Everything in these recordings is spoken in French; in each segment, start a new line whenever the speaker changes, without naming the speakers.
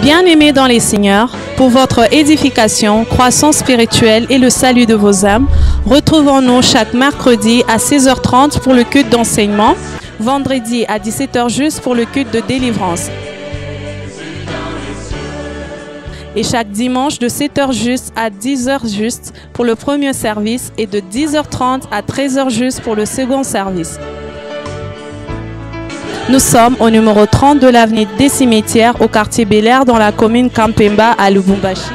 Bien-aimés dans les Seigneurs, pour votre édification, croissance spirituelle et le salut de vos âmes, retrouvons-nous chaque mercredi à 16h30 pour le culte d'enseignement, vendredi à 17h juste pour le culte de délivrance. Et chaque dimanche de 7h juste à 10h juste pour le premier service et de 10h30 à 13h juste pour le second service. Nous sommes au numéro 30 de l'avenue des Cimetières au quartier Bel-Air dans la commune Kampemba à Lubumbashi.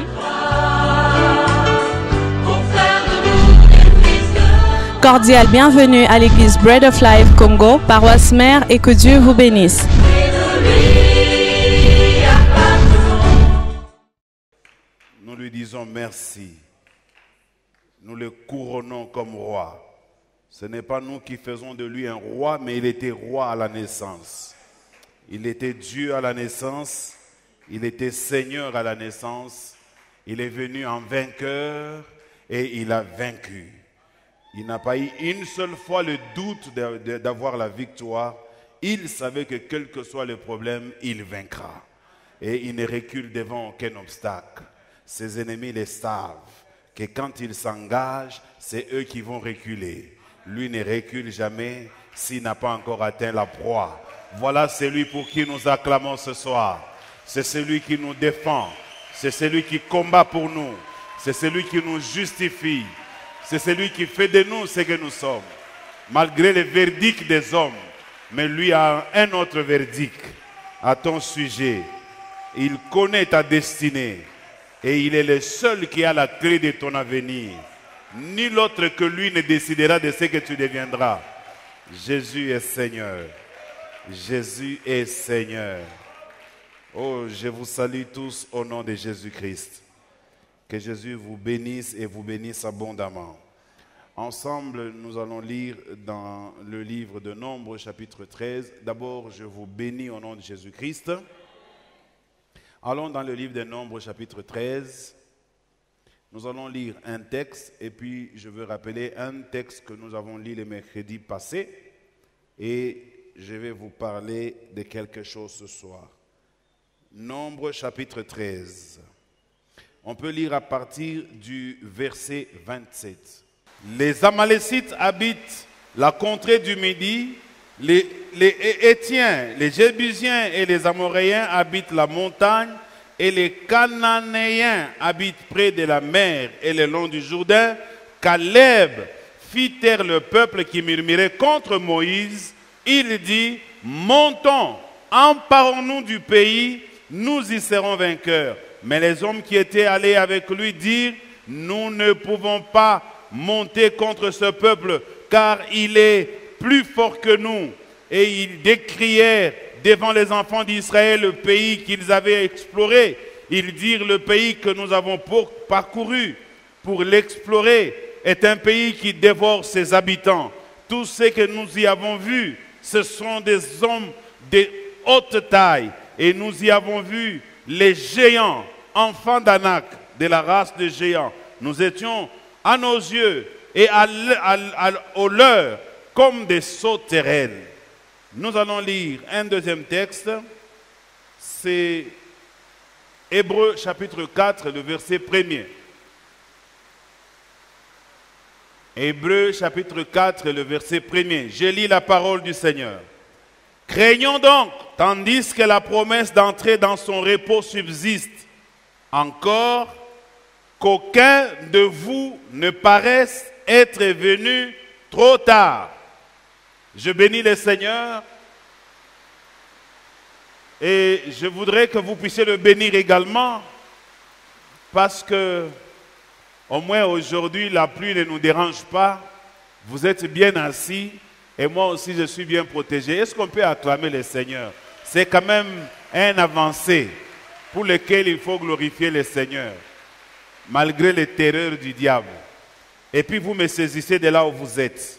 Cordial bienvenue à l'église Bread of Life Congo, paroisse mère, et que Dieu vous bénisse.
Nous lui disons merci. Nous le couronnons comme roi. Ce n'est pas nous qui faisons de lui un roi, mais il était roi à la naissance. Il était Dieu à la naissance. Il était Seigneur à la naissance. Il est venu en vainqueur et il a vaincu. Il n'a pas eu une seule fois le doute d'avoir la victoire. Il savait que quel que soit le problème, il vaincra. Et il ne recule devant aucun obstacle. Ses ennemis les savent que quand il s'engage, c'est eux qui vont reculer. Lui ne recule jamais s'il n'a pas encore atteint la proie. Voilà celui pour qui nous acclamons ce soir. C'est celui qui nous défend. C'est celui qui combat pour nous. C'est celui qui nous justifie. C'est celui qui fait de nous ce que nous sommes. Malgré le verdict des hommes, mais lui a un autre verdict à ton sujet. Il connaît ta destinée. Et il est le seul qui a la clé de ton avenir. Nul autre que lui ne décidera de ce que tu deviendras. Jésus est Seigneur. Jésus est Seigneur. Oh, je vous salue tous au nom de Jésus-Christ. Que Jésus vous bénisse et vous bénisse abondamment. Ensemble, nous allons lire dans le livre de Nombres, chapitre 13. D'abord, je vous bénis au nom de Jésus-Christ. Allons dans le livre de Nombres, chapitre 13. Nous allons lire un texte et puis je veux rappeler un texte que nous avons lu le mercredi passé et je vais vous parler de quelque chose ce soir. Nombres, chapitre 13. On peut lire à partir du verset 27. Les Amalécites habitent la contrée du Midi. Les Hétiens, les Jébusiens et les Amoréens habitent la montagne, et les Cananéens habitent près de la mer et le long du Jourdain. Caleb fit taire le peuple qui murmurait contre Moïse. Il dit, montons, emparons-nous du pays, nous y serons vainqueurs. Mais les hommes qui étaient allés avec lui dirent, nous ne pouvons pas monter contre ce peuple, car il est plus fort que nous. Et ils décrièrent devant les enfants d'Israël le pays qu'ils avaient exploré. Ils dirent, le pays que nous avons parcouru pour l'explorer est un pays qui dévore ses habitants. Tout ce que nous y avons vu, ce sont des hommes de haute taille. Et nous y avons vu les géants, enfants d'Anak, de la race des géants. Nous étions à nos yeux et au leur comme des sauterelles. Nous allons lire un deuxième texte, c'est Hébreux chapitre 4, le verset 1er. Hébreux chapitre 4, le verset 1er. Je lis la parole du Seigneur. Craignons donc, tandis que la promesse d'entrer dans son repos subsiste, encore qu'aucun de vous ne paraisse être venu trop tard. Je bénis le Seigneur et je voudrais que vous puissiez le bénir également parce que au moins aujourd'hui la pluie ne nous dérange pas, vous êtes bien assis et moi aussi je suis bien protégé. Est-ce qu'on peut acclamer le Seigneur? C'est quand même un avancé pour lequel il faut glorifier le Seigneur malgré les terreurs du diable. Et puis vous me saisissez de là où vous êtes.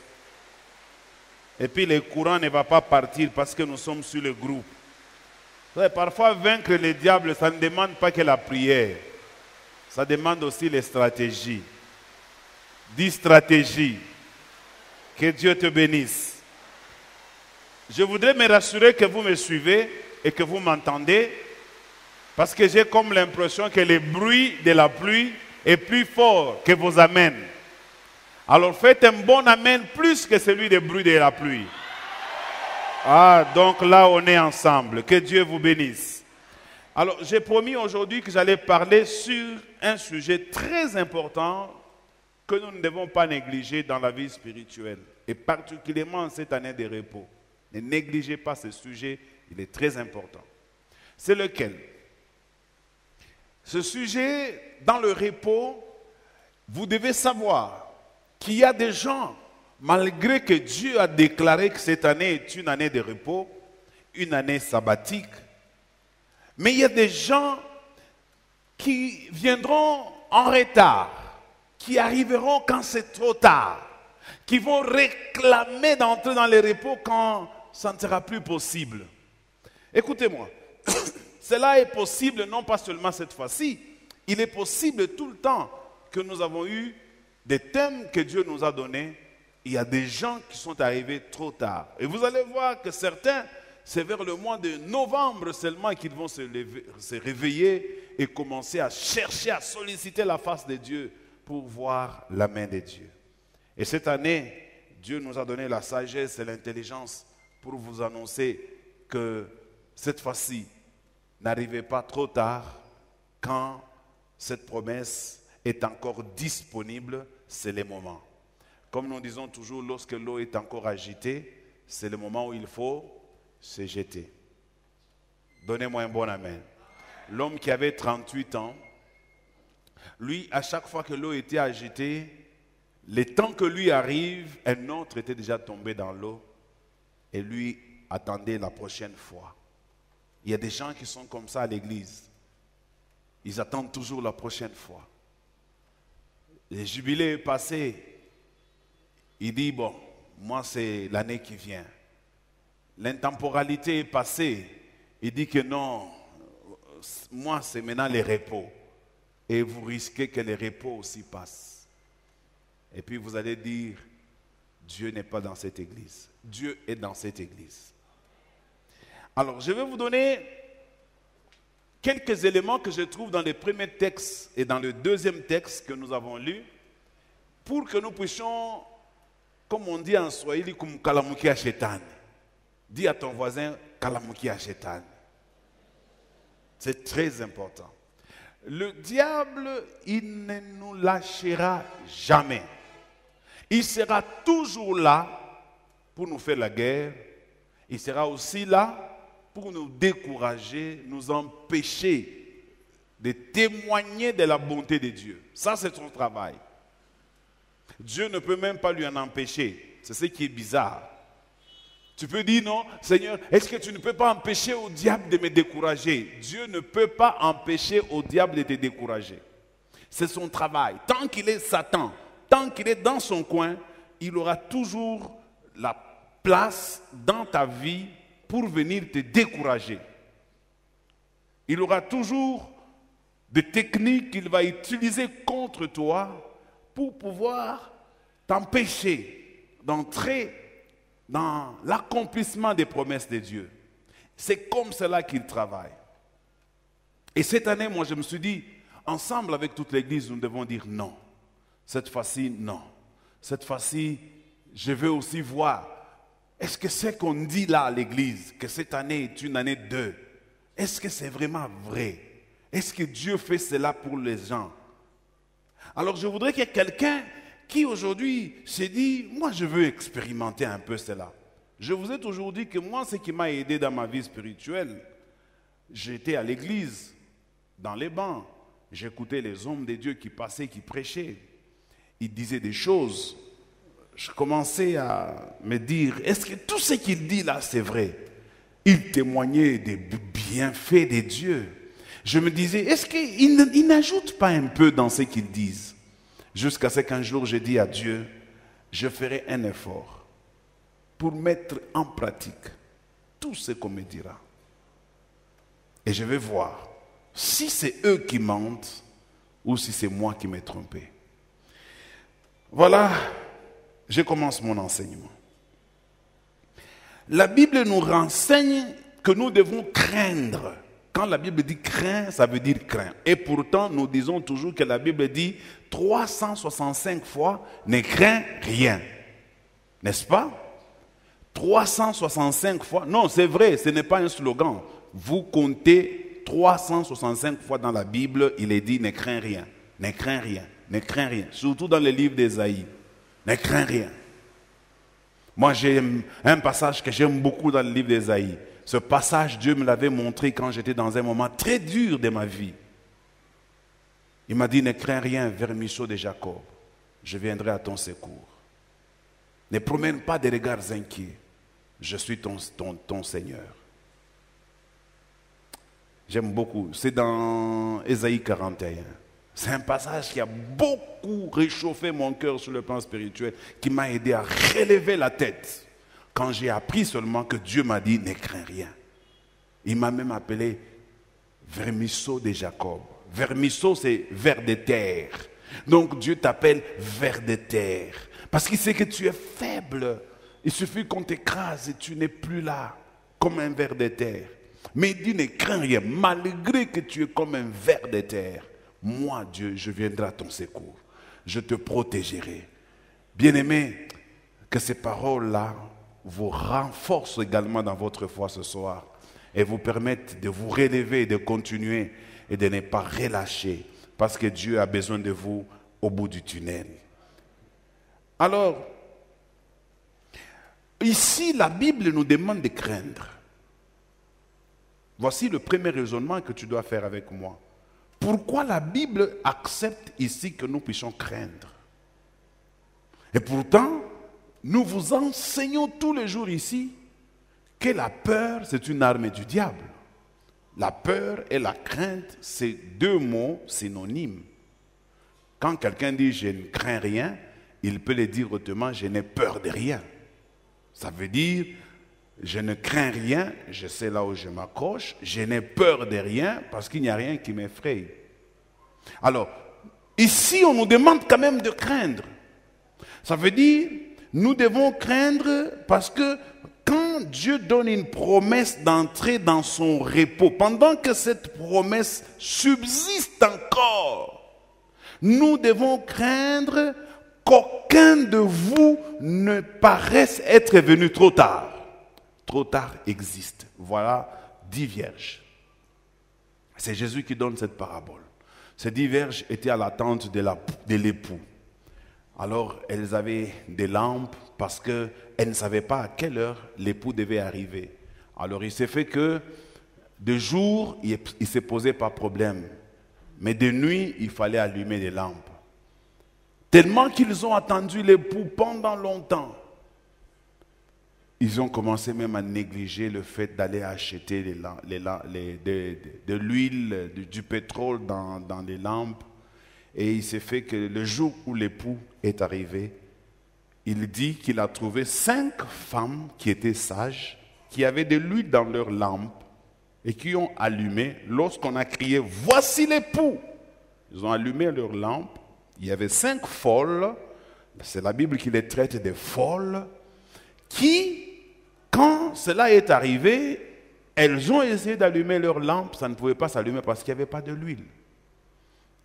Et puis le courant ne va pas partir parce que nous sommes sur le groupe. Parfois vaincre le diable, ça ne demande pas que la prière. Ça demande aussi les stratégies. 10 stratégies. Que Dieu te bénisse. Je voudrais me rassurer que vous me suivez et que vous m'entendez. Parce que j'ai comme l'impression que le bruit de la pluie est plus fort que vos amens. Alors faites un bon amen plus que celui des bruits de la pluie. Ah, donc là on est ensemble. Que Dieu vous bénisse. Alors j'ai promis aujourd'hui que j'allais parler sur un sujet très important que nous ne devons pas négliger dans la vie spirituelle. Et particulièrement en cette année de repos. Ne négligez pas ce sujet, il est très important. C'est lequel? Ce sujet, dans le repos, vous devez savoir qu'il y a des gens, malgré que Dieu a déclaré que cette année est une année de repos, une année sabbatique, mais il y a des gens qui viendront en retard, qui arriveront quand c'est trop tard, qui vont réclamer d'entrer dans les repos quand ça ne sera plus possible. Écoutez-moi, cela est possible non pas seulement cette fois-ci, il est possible tout le temps que nous avons eu des thèmes que Dieu nous a donnés. Il y a des gens qui sont arrivés trop tard. Et vous allez voir que certains, c'est vers le mois de novembre seulement qu'ils vont se réveiller et commencer à chercher, à solliciter la face de Dieu pour voir la main de Dieu. Et cette année, Dieu nous a donné la sagesse et l'intelligence pour vous annoncer que cette fois-ci, n'arrivez pas trop tard quand cette promesse est encore disponible, c'est le moment. Comme nous disons toujours, lorsque l'eau est encore agitée, c'est le moment où il faut se jeter. Donnez-moi un bon amen. L'homme qui avait 38 ans, lui, à chaque fois que l'eau était agitée, le temps que lui arrive, un autre était déjà tombé dans l'eau et lui attendait la prochaine fois. Il y a des gens qui sont comme ça à l'église. Ils attendent toujours la prochaine fois. Le jubilé est passé. Il dit, bon, moi c'est l'année qui vient. L'intemporalité est passée. Il dit que non, moi c'est maintenant les repos. Et vous risquez que les repos aussi passent. Et puis vous allez dire, Dieu n'est pas dans cette église. Dieu est dans cette église. Alors je vais vous donner quelques éléments que je trouve dans les premiers textes et dans le deuxième texte que nous avons lu pour que nous puissions, comme on dit en Swahili, comme kalamuki a shetani. Dis à ton voisin, kalamuki a shetani. C'est très important. Le diable, il ne nous lâchera jamais. Il sera toujours là pour nous faire la guerre. Il sera aussi là pour nous décourager, nous empêcher de témoigner de la bonté de Dieu. Ça, c'est son travail. Dieu ne peut même pas lui en empêcher. C'est ce qui est bizarre. Tu peux dire non, Seigneur, est-ce que tu ne peux pas empêcher au diable de me décourager? Dieu ne peut pas empêcher au diable de te décourager. C'est son travail. Tant qu'il est Satan, tant qu'il est dans son coin, il aura toujours la place dans ta vie pour venir te décourager. Il aura toujours des techniques qu'il va utiliser contre toi pour pouvoir t'empêcher d'entrer dans l'accomplissement des promesses de Dieu. C'est comme cela qu'il travaille. Et cette année, moi, je me suis dit, ensemble avec toute l'Église, nous devons dire non. Cette fois-ci, non. Cette fois-ci, je veux aussi voir, est-ce que c'est qu'on dit là à l'Église, que cette année est une année 2? Est-ce que c'est vraiment vrai? Est-ce que Dieu fait cela pour les gens? Alors je voudrais qu'il y ait quelqu'un qui aujourd'hui se dit, moi je veux expérimenter un peu cela. Je vous ai toujours dit que moi, ce qui m'a aidé dans ma vie spirituelle, j'étais à l'église, dans les bancs, j'écoutais les hommes de Dieu qui passaient, qui prêchaient. Ils disaient des choses. Je commençais à me dire, est-ce que tout ce qu'il dit là, c'est vrai? Il témoignait des bienfaits de Dieu. Je me disais, est-ce qu'il n'ajoute pas un peu dans ce qu'ils disent? Jusqu'à ce qu'un jour, j'ai dit à Dieu, je ferai un effort pour mettre en pratique tout ce qu'on me dira. Et je vais voir si c'est eux qui mentent ou si c'est moi qui m'ai trompé. Voilà, je commence mon enseignement. La Bible nous renseigne que nous devons craindre Quand la Bible dit crains, ça veut dire crains. Et pourtant, nous disons toujours que la Bible dit 365 fois ne crains rien. N'est-ce pas? 365 fois. Non, c'est vrai, ce n'est pas un slogan. Vous comptez 365 fois dans la Bible, il est dit ne crains rien, ne crains rien, ne crains rien. Surtout dans le livre d'Ésaïe. Ne crains rien. Moi, j'ai un passage que j'aime beaucoup dans le livre d'Ésaïe. Ce passage, Dieu me l'avait montré quand j'étais dans un moment très dur de ma vie. Il m'a dit, ne crains rien, vermisseau de Jacob. Je viendrai à ton secours. Ne promène pas des regards inquiets. Je suis ton Seigneur. J'aime beaucoup. C'est dans Ésaïe 41. C'est un passage qui a beaucoup réchauffé mon cœur sur le plan spirituel, qui m'a aidé à relever la tête. Quand j'ai appris seulement que Dieu m'a dit, ne crains rien. Il m'a même appelé vermisseau de Jacob. Vermisseau, c'est vers de terre. Donc Dieu t'appelle vers de terre. Parce qu'il sait que tu es faible. Il suffit qu'on t'écrase et tu n'es plus là, comme un ver de terre. Mais il dit, ne crains rien, malgré que tu es comme un ver de terre. Moi, Dieu, je viendrai à ton secours. Je te protégerai. Bien-aimés, que ces paroles-là vous renforcent également dans votre foi ce soir et vous permettent de vous relever, de continuer et de ne pas relâcher parce que Dieu a besoin de vous au bout du tunnel. Alors, ici, la Bible nous demande de craindre. Voici le premier raisonnement que tu dois faire avec moi. Pourquoi la Bible accepte ici que nous puissions craindre? Et pourtant, nous vous enseignons tous les jours ici que la peur, c'est une arme du diable. La peur et la crainte, c'est deux mots synonymes. Quand quelqu'un dit « je ne crains rien », il peut le dire autrement « je n'ai peur de rien ». Ça veut dire « je ne crains rien, je sais là où je m'accroche, je n'ai peur de rien parce qu'il n'y a rien qui m'effraie ». Alors, ici on nous demande quand même de craindre. Ça veut dire nous devons craindre parce que quand Dieu donne une promesse d'entrer dans son repos, pendant que cette promesse subsiste encore, nous devons craindre qu'aucun de vous ne paraisse être venu trop tard. Trop tard existe. Voilà 10 vierges. C'est Jésus qui donne cette parabole. Ces 10 vierges étaient à l'attente de l'époux. Alors, elles avaient des lampes parce qu'elles ne savaient pas à quelle heure l'époux devait arriver. Alors, il s'est fait que de jour, il ne se posait pas problème. Mais de nuit, il fallait allumer des lampes. Tellement qu'ils ont attendu l'époux pendant longtemps. Ils ont commencé même à négliger le fait d'aller acheter de l'huile, du pétrole dans les lampes. Et il s'est fait que le jour où l'époux est arrivé, il dit qu'il a trouvé 5 femmes qui étaient sages, qui avaient de l'huile dans leurs lampes et qui ont allumé. Lorsqu'on a crié « Voici l'époux !» Ils ont allumé leurs lampes. Il y avait 5 folles, c'est la Bible qui les traite de folles, qui, quand cela est arrivé, elles ont essayé d'allumer leurs lampes, ça ne pouvait pas s'allumer parce qu'il n'y avait pas de l'huile.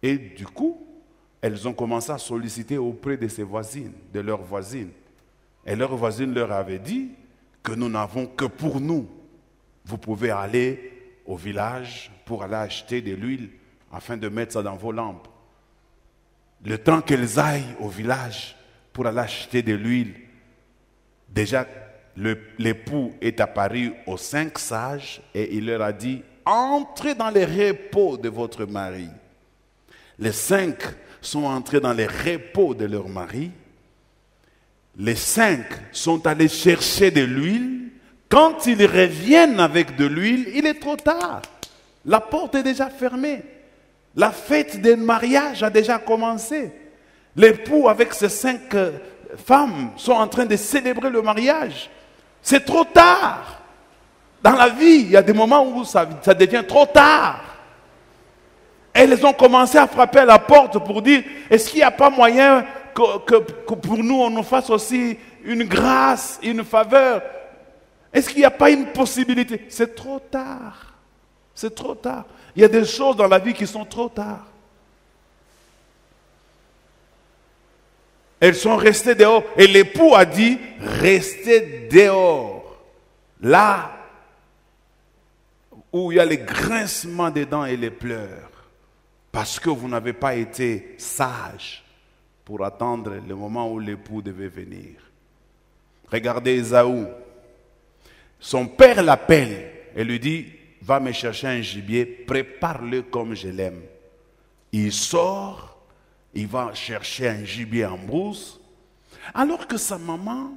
Et du coup, elles ont commencé à solliciter auprès de ses voisines, de leurs voisines. Et leurs voisines leur avaient dit que nous n'avons que pour nous. Vous pouvez aller au village pour aller acheter de l'huile afin de mettre ça dans vos lampes. Le temps qu'elles aillent au village pour aller acheter de l'huile, déjà l'époux est apparu aux 5 sages et il leur a dit « Entrez dans les repos de votre mari ». Les 5 sont entrés dans les repos de leur mari. Les 5 sont allés chercher de l'huile. Quand ils reviennent avec de l'huile, il est trop tard. La porte est déjà fermée. La fête des mariages a déjà commencé. L'époux avec ses 5 femmes sont en train de célébrer le mariage. C'est trop tard. Dans la vie, il y a des moments où ça devient trop tard. Elles ont commencé à frapper à la porte pour dire, est-ce qu'il n'y a pas moyen que pour nous, on nous fasse aussi une grâce, une faveur? Est-ce qu'il n'y a pas une possibilité? C'est trop tard. C'est trop tard. Il y a des choses dans la vie qui sont trop tard. Elles sont restées dehors. Et l'époux a dit, restez dehors. Là où il y a les grincements des dents et les pleurs. Parce que vous n'avez pas été sage pour attendre le moment où l'époux devait venir. Regardez Ésaü. Son père l'appelle et lui dit, va me chercher un gibier, prépare-le comme je l'aime. Il sort, il va chercher un gibier en brousse, alors que sa maman,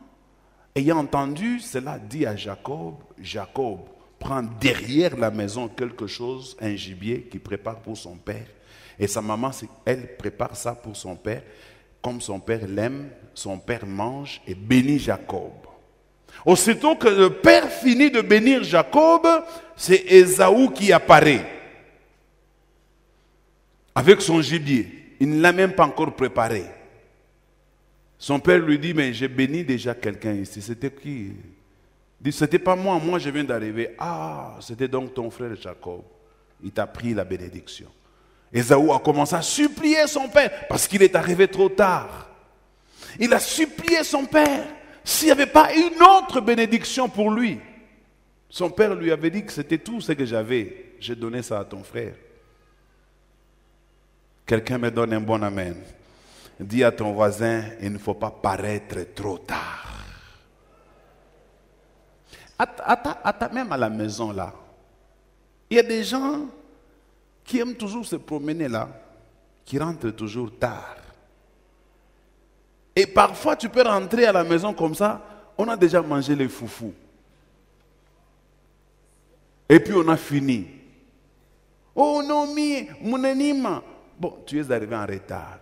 ayant entendu cela, dit à Jacob, Jacob, prend derrière la maison quelque chose, un gibier qu'il prépare pour son père. Et sa maman, elle prépare ça pour son père. Comme son père l'aime, son père mange et bénit Jacob. Aussitôt que le père finit de bénir Jacob, c'est Ésaü qui apparaît avec son gibier. Il ne l'a même pas encore préparé. Son père lui dit, mais j'ai béni déjà quelqu'un ici. C'était qui? Il dit, c'était pas moi, moi je viens d'arriver. Ah, c'était donc ton frère Jacob. Il t'a pris la bénédiction. Ésaü a commencé à supplier son père parce qu'il est arrivé trop tard. Il a supplié son père. S'il n'y avait pas une autre bénédiction pour lui, son père lui avait dit que c'était tout ce que j'avais. J'ai donné ça à ton frère. Quelqu'un me donne un bon amen. Dis à ton voisin, il ne faut pas paraître trop tard. Même à la maison là, il y a des gens qui aiment toujours se promener là, qui rentrent toujours tard. Et parfois, tu peux rentrer à la maison comme ça, on a déjà mangé les foufous. Et puis on a fini. Oh non, mon anima. Bon, tu es arrivé en retard.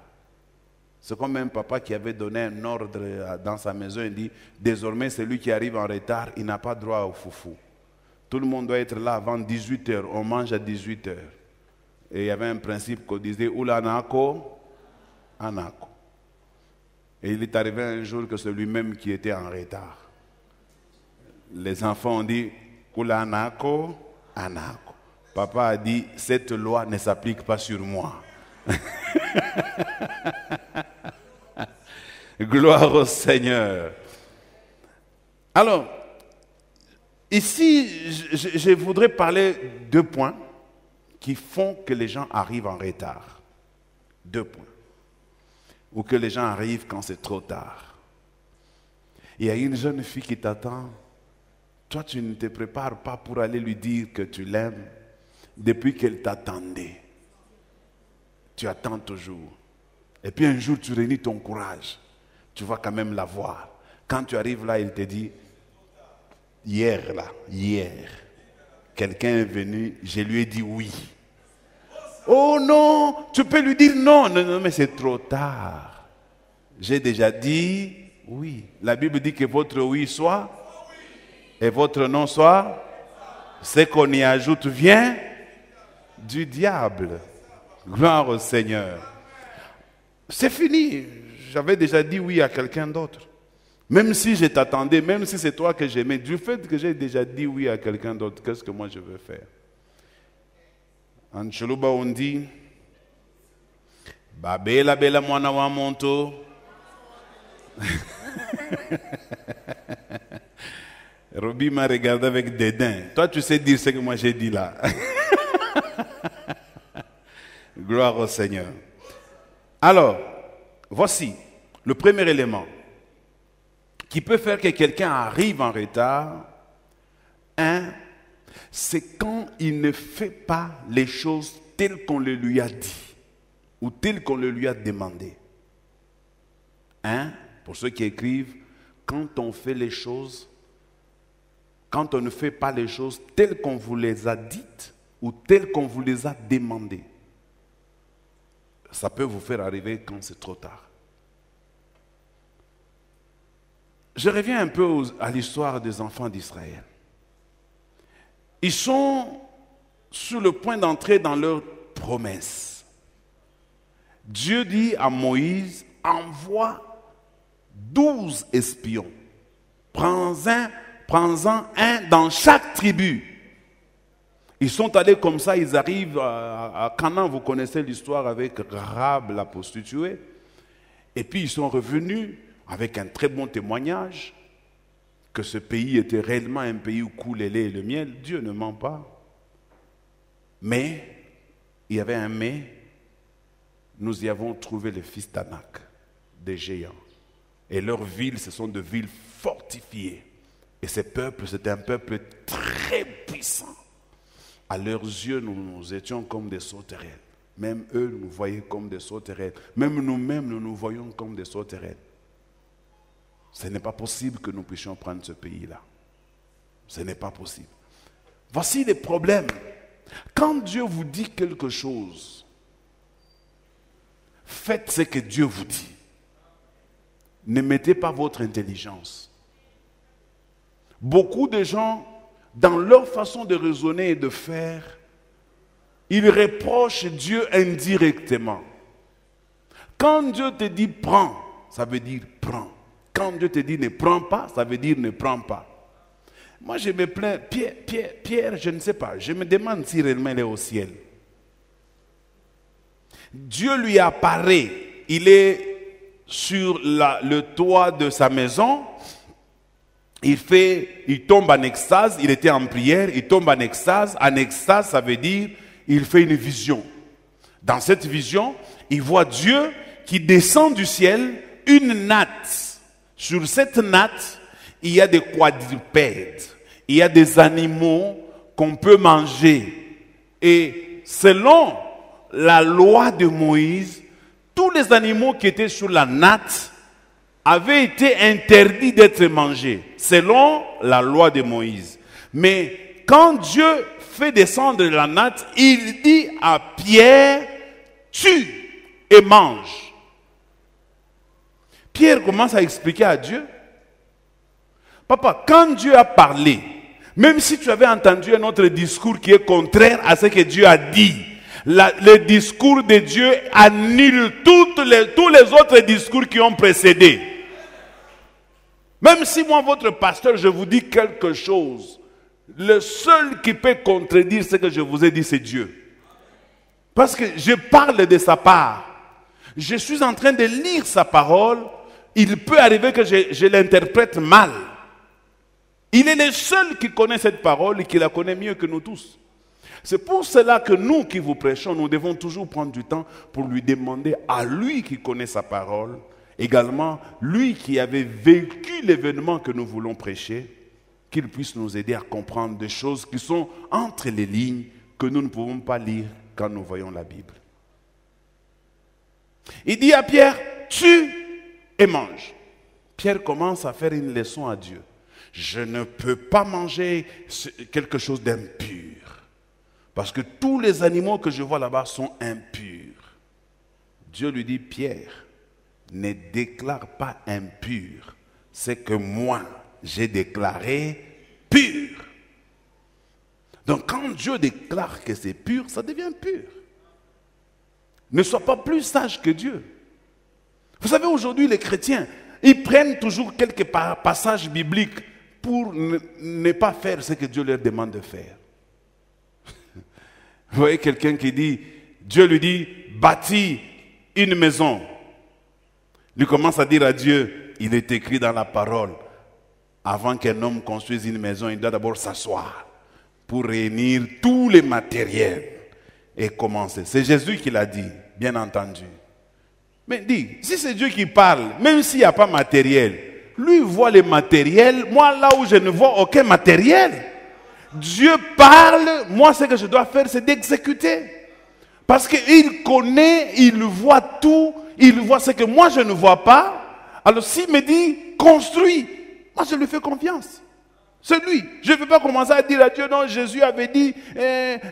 C'est comme un papa qui avait donné un ordre dans sa maison. Il dit, désormais, celui qui arrive en retard, il n'a pas droit au foufou. Tout le monde doit être là avant 18h. On mange à 18h. Et il y avait un principe qu'on disait, Oula Anako, Anako. Et il est arrivé un jour que c'est lui-même qui était en retard. Les enfants ont dit, Oula Anako, Anako. Papa a dit, cette loi ne s'applique pas sur moi. Gloire au Seigneur. Alors, ici, je voudrais parler de 2 points qui font que les gens arrivent en retard. 2 points. Ou que les gens arrivent quand c'est trop tard. Il y a une jeune fille qui t'attend. Toi, tu ne te prépares pas pour aller lui dire que tu l'aimes depuis qu'elle t'attendait. Tu attends toujours. Et puis un jour, tu réunis ton courage. Tu vas quand même la voir. Quand tu arrives là, il te dit, hier, quelqu'un est venu, je lui ai dit oui. Oh non, tu peux lui dire non. Non, mais c'est trop tard. J'ai déjà dit oui. La Bible dit que votre oui soit et votre non soit. Ce qu'on y ajoute vient du diable. Gloire au Seigneur. C'est fini. J'avais déjà dit oui à quelqu'un d'autre. Même si je t'attendais, même si c'est toi que j'aimais, du fait que j'ai déjà dit oui à quelqu'un d'autre, qu'est-ce que moi je veux faire? En Choluba on dit, Babela bela mwana wa monto. Roby m'a regardé avec dédain. Toi tu sais dire ce que moi j'ai dit là. Gloire au Seigneur. Alors, voici le premier élément qui peut faire que quelqu'un arrive en retard. C'est quand il ne fait pas les choses telles qu'on le lui a dit ou telles qu'on le lui a demandé. Pour ceux qui écrivent, quand on fait les choses, quand on ne fait pas les choses telles qu'on vous les a dites ou telles qu'on vous les a demandées, ça peut vous faire arriver quand c'est trop tard. Je reviens un peu à l'histoire des enfants d'Israël. Ils sont sur le point d'entrer dans leur promesse. Dieu dit à Moïse, envoie 12 espions. Prends-en un dans chaque tribu. Ils sont allés comme ça, ils arrivent à Canaan, vous connaissez l'histoire avec Rahab, la prostituée. Et puis ils sont revenus avec un très bon témoignage que ce pays était réellement un pays où coule le lait et le miel. Dieu ne ment pas. Mais, il y avait un mais, nous y avons trouvé les fils d'Anak, des géants. Et leurs villes, ce sont des villes fortifiées. Et ces peuples, c'était un peuple très puissant. À leurs yeux, nous étions comme des sauterelles. Même eux nous voyaient comme des sauterelles. Même nous-mêmes, nous nous voyons comme des sauterelles. Ce n'est pas possible que nous puissions prendre ce pays-là. Ce n'est pas possible. Voici les problèmes. Quand Dieu vous dit quelque chose, faites ce que Dieu vous dit. Ne mettez pas votre intelligence. Beaucoup de gens, dans leur façon de raisonner et de faire, ils reprochent Dieu indirectement. Quand Dieu te dit prends, ça veut dire prends. Quand Dieu te dit ne prends pas, ça veut dire ne prends pas. Moi je me plains, Pierre, je ne sais pas, je me demande si réellement il est au ciel. Dieu lui apparaît, il est sur le toit de sa maison. Il tombe en extase, il était en prière, il tombe en extase. En extase, ça veut dire, il fait une vision. Dans cette vision, il voit Dieu qui descend du ciel, une natte. Sur cette natte, il y a des quadrupèdes, il y a des animaux qu'on peut manger. Et selon la loi de Moïse, tous les animaux qui étaient sur la natte avaient été interdits d'être mangés, selon la loi de Moïse. Mais quand Dieu fait descendre la natte, il dit à Pierre, tue et mange. Pierre commence à expliquer à Dieu, papa, quand Dieu a parlé, même si tu avais entendu un autre discours qui est contraire à ce que Dieu a dit, le discours de Dieu annule tous les autres discours qui ont précédé. Même si moi, votre pasteur, je vous dis quelque chose, le seul qui peut contredire ce que je vous ai dit, c'est Dieu. Parce que je parle de sa part. Je suis en train de lire sa parole. Il peut arriver que je l'interprète mal. Il est le seul qui connaît cette parole et qui la connaît mieux que nous tous. C'est pour cela que nous qui vous prêchons, nous devons toujours prendre du temps pour lui demander à lui qui connaît sa parole, également lui qui avait vécu l'événement que nous voulons prêcher, qu'il puisse nous aider à comprendre des choses qui sont entre les lignes que nous ne pouvons pas lire quand nous voyons la Bible. Il dit à Pierre, tue et mange. Pierre commence à faire une leçon à Dieu. Je ne peux pas manger quelque chose d'impur. Parce que tous les animaux que je vois là-bas sont impurs. Dieu lui dit, Pierre, ne déclare pas impur. C'est que moi, j'ai déclaré pur. Donc quand Dieu déclare que c'est pur, ça devient pur. Ne sois pas plus sage que Dieu. Vous savez, aujourd'hui, les chrétiens, ils prennent toujours quelques passages bibliques pour ne pas faire ce que Dieu leur demande de faire. Vous voyez quelqu'un qui dit, Dieu lui dit, bâtis une maison. Il commence à dire à Dieu, il est écrit dans la parole, avant qu'un homme construise une maison, il doit d'abord s'asseoir pour réunir tous les matériels et commencer. C'est Jésus qui l'a dit, bien entendu. Mais dis, si c'est Dieu qui parle, même s'il n'y a pas matériel, lui voit les matériels, moi là où je ne vois aucun matériel, Dieu parle, moi ce que je dois faire c'est d'exécuter. Parce qu'il connaît, il voit tout, il voit ce que moi je ne vois pas. Alors s'il me dit, construis, moi je lui fais confiance. C'est lui. Je ne vais pas commencer à dire à Dieu, non, Jésus avait dit,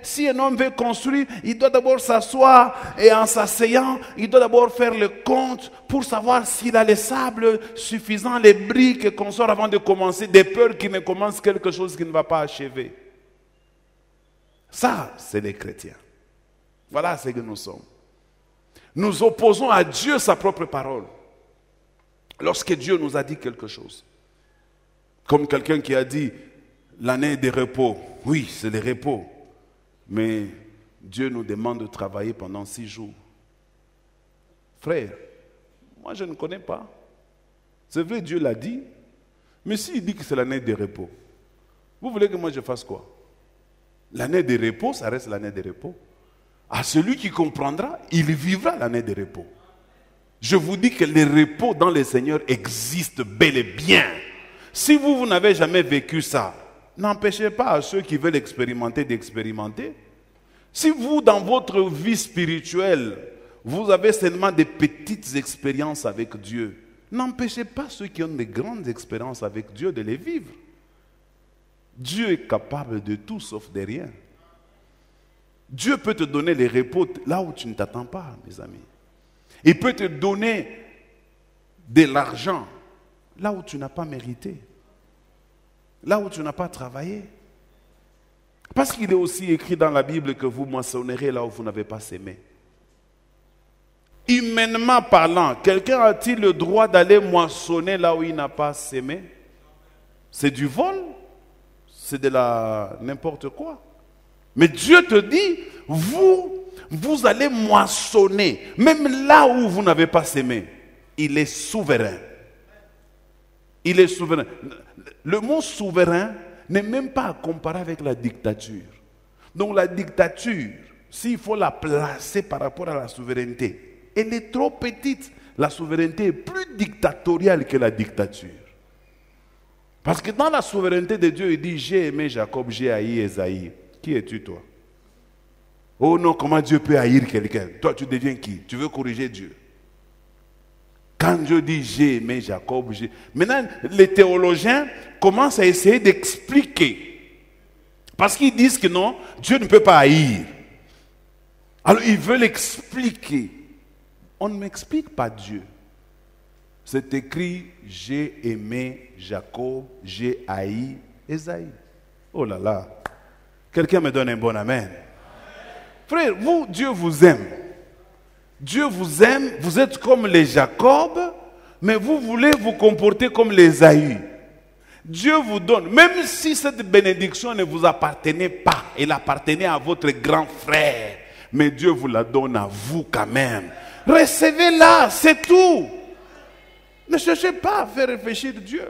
si un homme veut construire, il doit d'abord s'asseoir et en s'asseyant, il doit d'abord faire le compte pour savoir s'il a les sables suffisants, les briques qu'on sort avant de commencer, des peurs qu'il ne commence quelque chose qui ne va pas achever. Ça, c'est les chrétiens. Voilà ce que nous sommes. Nous opposons à Dieu sa propre parole. Lorsque Dieu nous a dit quelque chose. Comme quelqu'un qui a dit l'année des repos. Oui, c'est le repos. Mais Dieu nous demande de travailler pendant 6 jours. Frère, moi je ne connais pas. C'est vrai, Dieu l'a dit. Mais s'il dit que c'est l'année de repos, vous voulez que moi je fasse quoi? L'année de repos, ça reste l'année de repos. À celui qui comprendra, il vivra l'année de repos. Je vous dis que le repos dans le Seigneur existe bel et bien. Si vous n'avez jamais vécu ça, n'empêchez pas à ceux qui veulent expérimenter d'expérimenter. Si vous, dans votre vie spirituelle, vous avez seulement des petites expériences avec Dieu, n'empêchez pas ceux qui ont de grandes expériences avec Dieu de les vivre. Dieu est capable de tout sauf de rien. Dieu peut te donner les repos là où tu ne t'attends pas, mes amis. Il peut te donner de l'argent là où tu n'as pas mérité, là où tu n'as pas travaillé. Parce qu'il est aussi écrit dans la Bible que vous moissonnerez là où vous n'avez pas sémé. Humainement parlant, quelqu'un a-t-il le droit d'aller moissonner là où il n'a pas sémé? C'est du vol, c'est de la n'importe quoi. Mais Dieu te dit, vous allez moissonner, même là où vous n'avez pas sémé. Il est souverain. Il est souverain. Le mot souverain n'est même pas à comparer avec la dictature. Donc la dictature, s'il faut la placer par rapport à la souveraineté, elle est trop petite. La souveraineté est plus dictatoriale que la dictature. Parce que dans la souveraineté de Dieu, il dit, j'ai aimé Jacob, j'ai haï Ésaïe. Qui es-tu toi? Oh non, comment Dieu peut haïr quelqu'un? Toi, tu deviens qui? Tu veux corriger Dieu? Quand Dieu dit j'ai aimé Jacob, j'ai... Maintenant, les théologiens commencent à essayer d'expliquer. Parce qu'ils disent que non, Dieu ne peut pas haïr. Alors ils veulent expliquer. On ne m'explique pas Dieu. C'est écrit, j'ai aimé Jacob, j'ai haï Ésaïe. Oh là là. Quelqu'un me donne un bon amen. Frère, vous, Dieu vous aime. Dieu vous aime, vous êtes comme les Jacob, mais vous voulez vous comporter comme les Ésaü. Dieu vous donne, même si cette bénédiction ne vous appartenait pas, elle appartenait à votre grand frère, mais Dieu vous la donne à vous quand même. Recevez-la, c'est tout. Ne cherchez pas à faire réfléchir Dieu.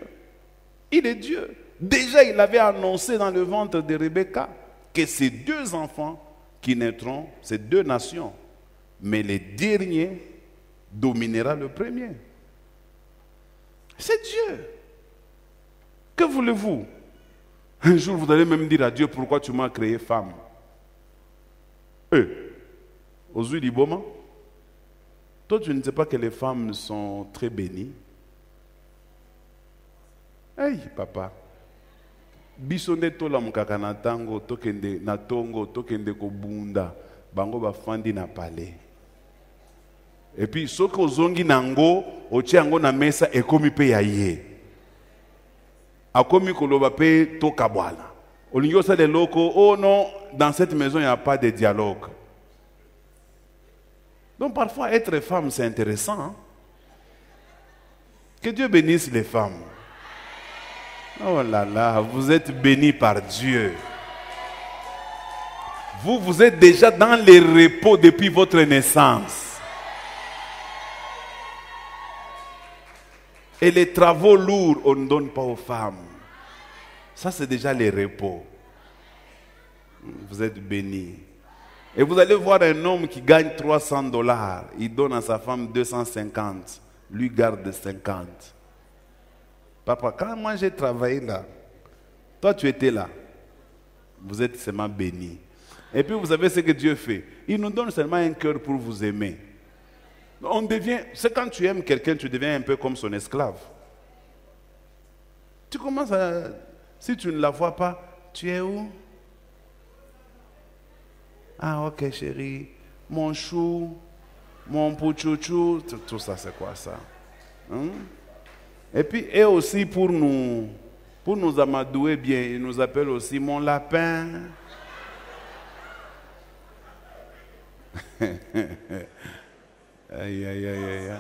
Il est Dieu. Déjà, il avait annoncé dans le ventre de Rebecca que ces 2 enfants qui naîtront, ces 2 nations, mais le dernier dominera le premier. C'est Dieu. Que voulez-vous? Un jour, vous allez même dire à Dieu, pourquoi tu m'as créé femme? Aux yeux du Boma, toi, tu ne sais pas que les femmes sont très bénies. Hey, papa. Bisonde tola mukaka na tango tokende na tongo tokende ko bunda bango bafandi na palais. Et puis soki ozongi nango otie yango na mesa ekomi pe ya ye. Akomi koloba pe toka bwana. Olingi osala loko, oh non, dans cette maison il n'y a pas de dialogue. Donc parfois être femme c'est intéressant. Hein? Que Dieu bénisse les femmes. Oh là là, vous êtes bénis par Dieu. Vous êtes déjà dans les repos depuis votre naissance. Et les travaux lourds, on ne donne pas aux femmes. Ça, c'est déjà les repos. Vous êtes bénis. Et vous allez voir un homme qui gagne $300. Il donne à sa femme 250. Lui garde 50. Papa, quand moi j'ai travaillé là, toi tu étais là. Vous êtes seulement bénis. Et puis vous savez ce que Dieu fait. Il nous donne seulement un cœur pour vous aimer. On devient, c'est quand tu aimes quelqu'un, tu deviens un peu comme son esclave. Tu commences à, si tu ne la vois pas, tu es où? Ah ok chérie, mon chou, mon pouchouchou, tout ça c'est quoi ça? Hein? Et puis, et aussi pour nous amadouer bien, il nous appelle aussi mon lapin. Aïe, aïe, aïe, aïe.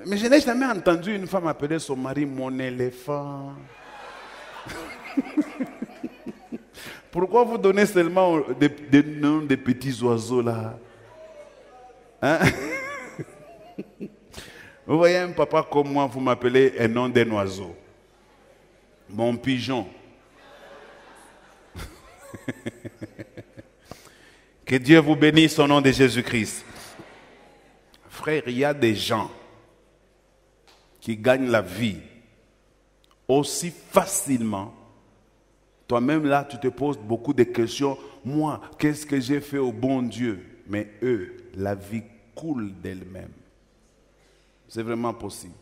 Mais je n'ai jamais entendu une femme appeler son mari mon éléphant. Pourquoi vous donnez seulement des noms de petits oiseaux là? Hein? Vous voyez un papa comme moi, vous m'appelez un nom d'un oiseau. Mon pigeon. Que Dieu vous bénisse au nom de Jésus-Christ. Frère, il y a des gens qui gagnent la vie aussi facilement. Toi-même là, tu te poses beaucoup de questions. Moi, qu'est-ce que j'ai fait au bon Dieu? Mais eux, la vie coule d'elle-même. C'est vraiment possible.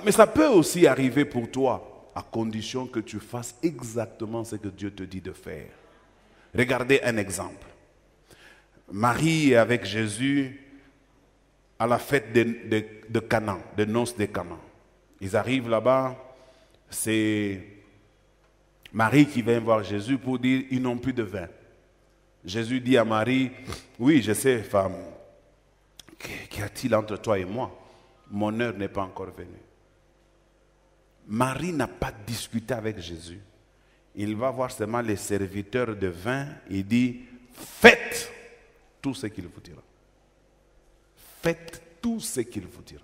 Mais ça peut aussi arriver pour toi, à condition que tu fasses exactement ce que Dieu te dit de faire. Regardez un exemple. Marie est avec Jésus à la fête de Canaan, de noces de Canaan. Ils arrivent là-bas, c'est Marie qui vient voir Jésus pour dire ils n'ont plus de vin. Jésus dit à Marie, oui, je sais, femme, qu'y a-t-il entre toi et moi? Mon heure n'est pas encore venue. Marie n'a pas discuté avec Jésus. Il va voir seulement les serviteurs de vin. Il dit, faites tout ce qu'il vous dira. Faites tout ce qu'il vous dira.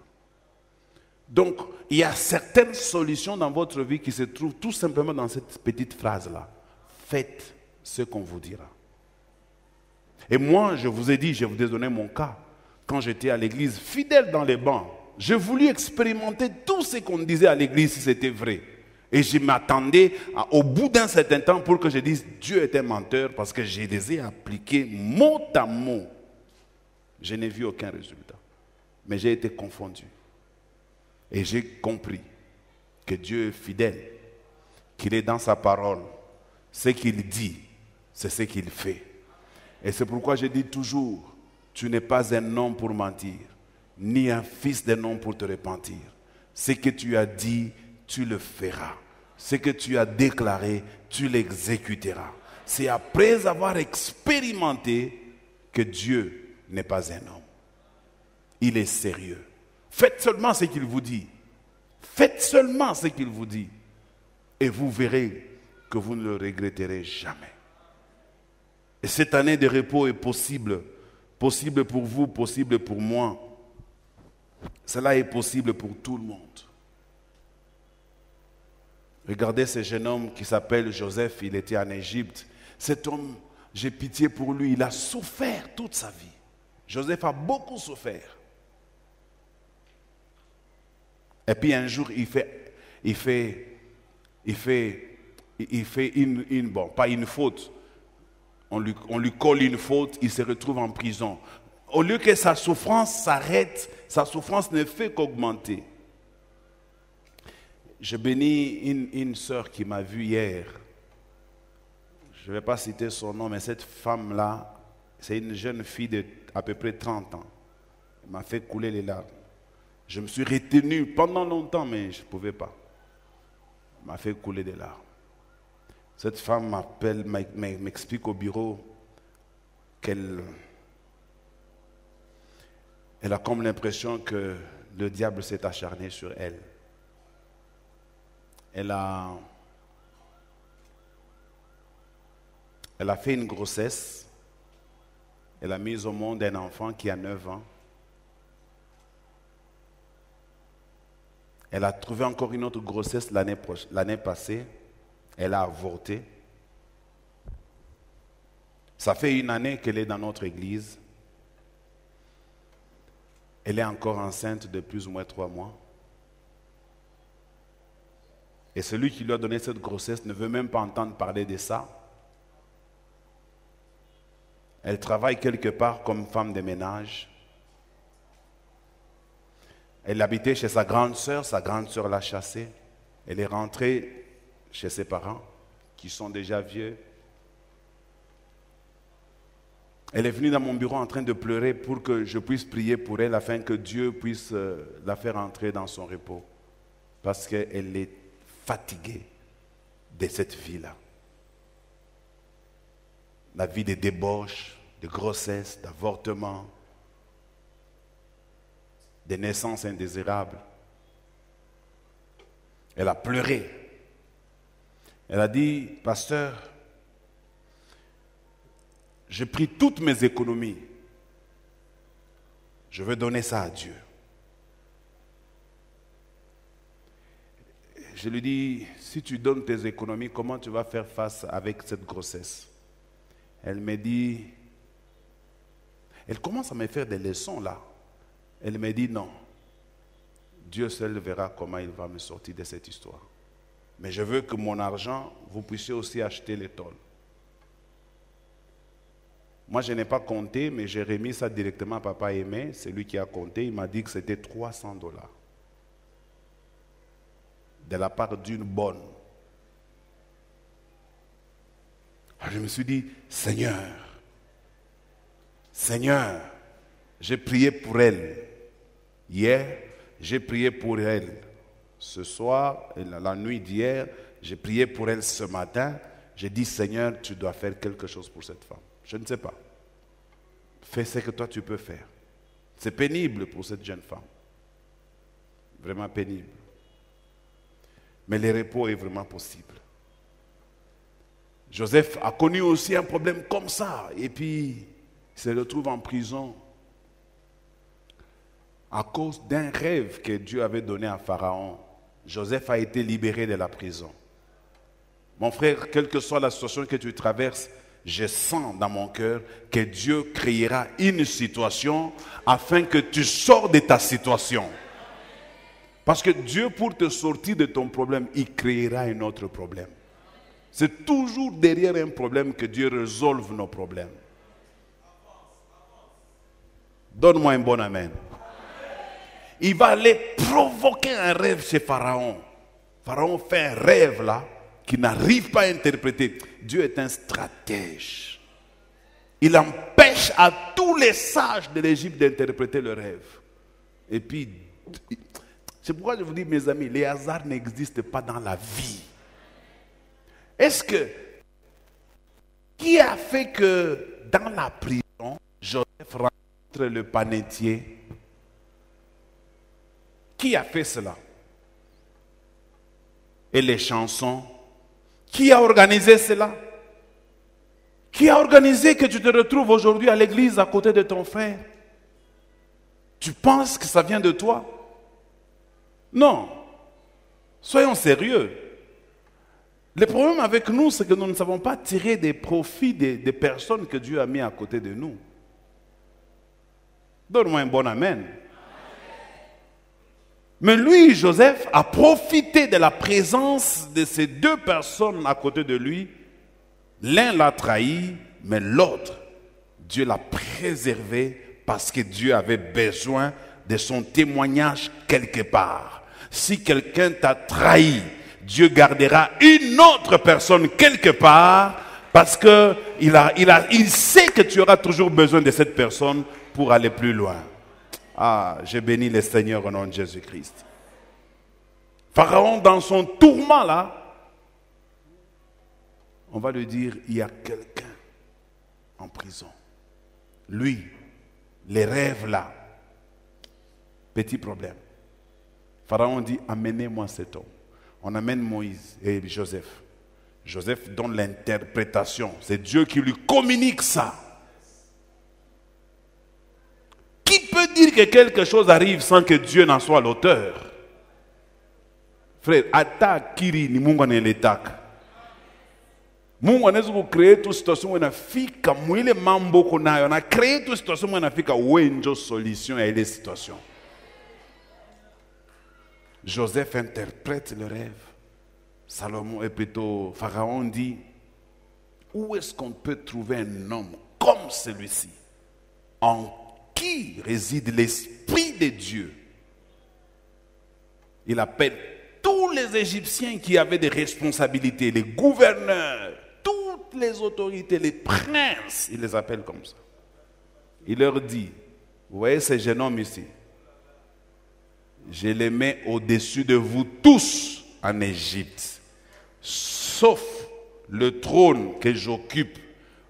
Donc, il y a certaines solutions dans votre vie qui se trouvent tout simplement dans cette petite phrase-là. Faites ce qu'on vous dira. Et moi, je vous ai dit, je vous ai donné mon cas. Quand j'étais à l'église, fidèle dans les bancs, j'ai voulu expérimenter tout ce qu'on disait à l'église si c'était vrai. Et je m'attendais au bout d'un certain temps pour que je dise Dieu est un menteur parce que je les ai appliqués mot à mot. Je n'ai vu aucun résultat. Mais j'ai été confondu. Et j'ai compris que Dieu est fidèle, qu'il est dans sa parole. Ce qu'il dit, c'est ce qu'il fait. Et c'est pourquoi je dis toujours, tu n'es pas un homme pour mentir, ni un fils d'un homme pour te repentir. Ce que tu as dit, tu le feras. Ce que tu as déclaré, tu l'exécuteras. C'est après avoir expérimenté que Dieu n'est pas un homme. Il est sérieux. Faites seulement ce qu'il vous dit. Faites seulement ce qu'il vous dit. Et vous verrez que vous ne le regretterez jamais. Et cette année de repos est possible. Possible pour vous, possible pour moi. Cela est possible pour tout le monde. Regardez ce jeune homme qui s'appelle Joseph, il était en Égypte. Cet homme, j'ai pitié pour lui, il a souffert toute sa vie. Joseph a beaucoup souffert. Et puis un jour, il fait bon, pas une faute. On lui colle une faute, il se retrouve en prison. Au lieu que sa souffrance s'arrête, sa souffrance ne fait qu'augmenter. Je bénis une sœur qui m'a vu hier. Je ne vais pas citer son nom, mais cette femme-là, c'est une jeune fille d'à peu près 30 ans. Elle m'a fait couler les larmes. Je me suis retenu pendant longtemps, mais je ne pouvais pas. Elle m'a fait couler des larmes. Cette femme m'explique au bureau qu'elle a comme l'impression que le diable s'est acharné sur elle. Elle a fait une grossesse. Elle a mis au monde un enfant qui a 9 ans. Elle a trouvé encore une autre grossesse l'année passée. Elle a avorté. Ça fait 1 année qu'elle est dans notre église. Elle est encore enceinte de plus ou moins 3 mois. Et celui qui lui a donné cette grossesse ne veut même pas entendre parler de ça. Elle travaille quelque part comme femme de ménage. Elle habitait chez sa grande sœur l'a chassée. Elle est rentrée chez ses parents, qui sont déjà vieux. Elle est venue dans mon bureau en train de pleurer pour que je puisse prier pour elle, afin que Dieu puisse la faire entrer dans son repos. Parce qu'elle est fatiguée de cette vie-là. La vie de débauche, de grossesse, d'avortement, de naissances indésirables. Elle a pleuré. Elle a dit, pasteur, J'ai pris toutes mes économies. Je veux donner ça à Dieu. Je lui dis, si tu donnes tes économies, comment tu vas faire face avec cette grossesse? Elle me dit, elle commence à me faire des leçons là. Elle me dit non. Dieu seul verra comment il va me sortir de cette histoire. Mais je veux que mon argent, vous puissiez aussi acheter les tôles. Moi, je n'ai pas compté, mais j'ai remis ça directement à Papa Aimé. C'est lui qui a compté. Il m'a dit que c'était $300. De la part d'une bonne. Alors je me suis dit, Seigneur, j'ai prié pour elle. Hier, j'ai prié pour elle. Ce soir, la nuit d'hier, j'ai prié pour elle ce matin. J'ai dit, Seigneur, tu dois faire quelque chose pour cette femme. Je ne sais pas. Fais ce que toi tu peux faire. C'est pénible pour cette jeune femme. Vraiment pénible. Mais le repos est vraiment possible. Joseph a connu aussi un problème comme ça. Et puis, il se retrouve en prison à cause d'un rêve que Dieu avait donné à Pharaon. Joseph a été libéré de la prison. Mon frère, quelle que soit la situation que tu traverses, je sens dans mon cœur que Dieu créera une situation afin que tu sors de ta situation. Parce que Dieu, pour te sortir de ton problème, il créera un autre problème. C'est toujours derrière un problème que Dieu résolve nos problèmes. Donne-moi un bon amen. Il va aller provoquer un rêve chez Pharaon. Pharaon fait un rêve là, qu'il n'arrive pas à interpréter. Dieu est un stratège. Il empêche à tous les sages de l'Égypte d'interpréter le rêve. Et puis, c'est pourquoi je vous dis, mes amis, les hasards n'existent pas dans la vie. Est-ce que, qui a fait que dans la prison, Joseph rencontre le panetier? Qui a fait cela? Et les chansons? Qui a organisé cela? Qui a organisé que tu te retrouves aujourd'hui à l'église à côté de ton frère? Tu penses que ça vient de toi? Non. Soyons sérieux. Le problème avec nous, c'est que nous ne savons pas tirer des profits des personnes que Dieu a mis à côté de nous. Donne-moi un bon amen. Mais lui, Joseph, a profité de la présence de ces deux personnes à côté de lui. L'un l'a trahi, mais l'autre, Dieu l'a préservé parce que Dieu avait besoin de son témoignage quelque part. Si quelqu'un t'a trahi, Dieu gardera une autre personne quelque part parce que il sait que tu auras toujours besoin de cette personne pour aller plus loin. Ah, je bénis le Seigneur au nom de Jésus-Christ. Pharaon, dans son tourment là, on va lui dire, il y a quelqu'un en prison. Lui, les rêves là, petit problème. Pharaon dit, amenez-moi cet homme. On amène Moïse et Joseph. Joseph donne l'interprétation. C'est Dieu qui lui communique ça. Qui peut dire que quelque chose arrive sans que Dieu n'en soit l'auteur? Frère, attaque kiri ni Mungu anayetaka. Mungu anaweza kucreate tu situation inafika mwile mambo kunayo na create tu situation inafika wenjo solution à ile situation. Joseph interprète le rêve. Salomon et plutôt Pharaon dit, où est-ce qu'on peut trouver un homme comme celui-ci en qui réside l'Esprit de Dieu? Il appelle tous les Égyptiens qui avaient des responsabilités, les gouverneurs, toutes les autorités, les princes, il les appelle comme ça. Il leur dit, vous voyez ce jeune homme ici, je les mets au-dessus de vous tous en Égypte, sauf le trône que j'occupe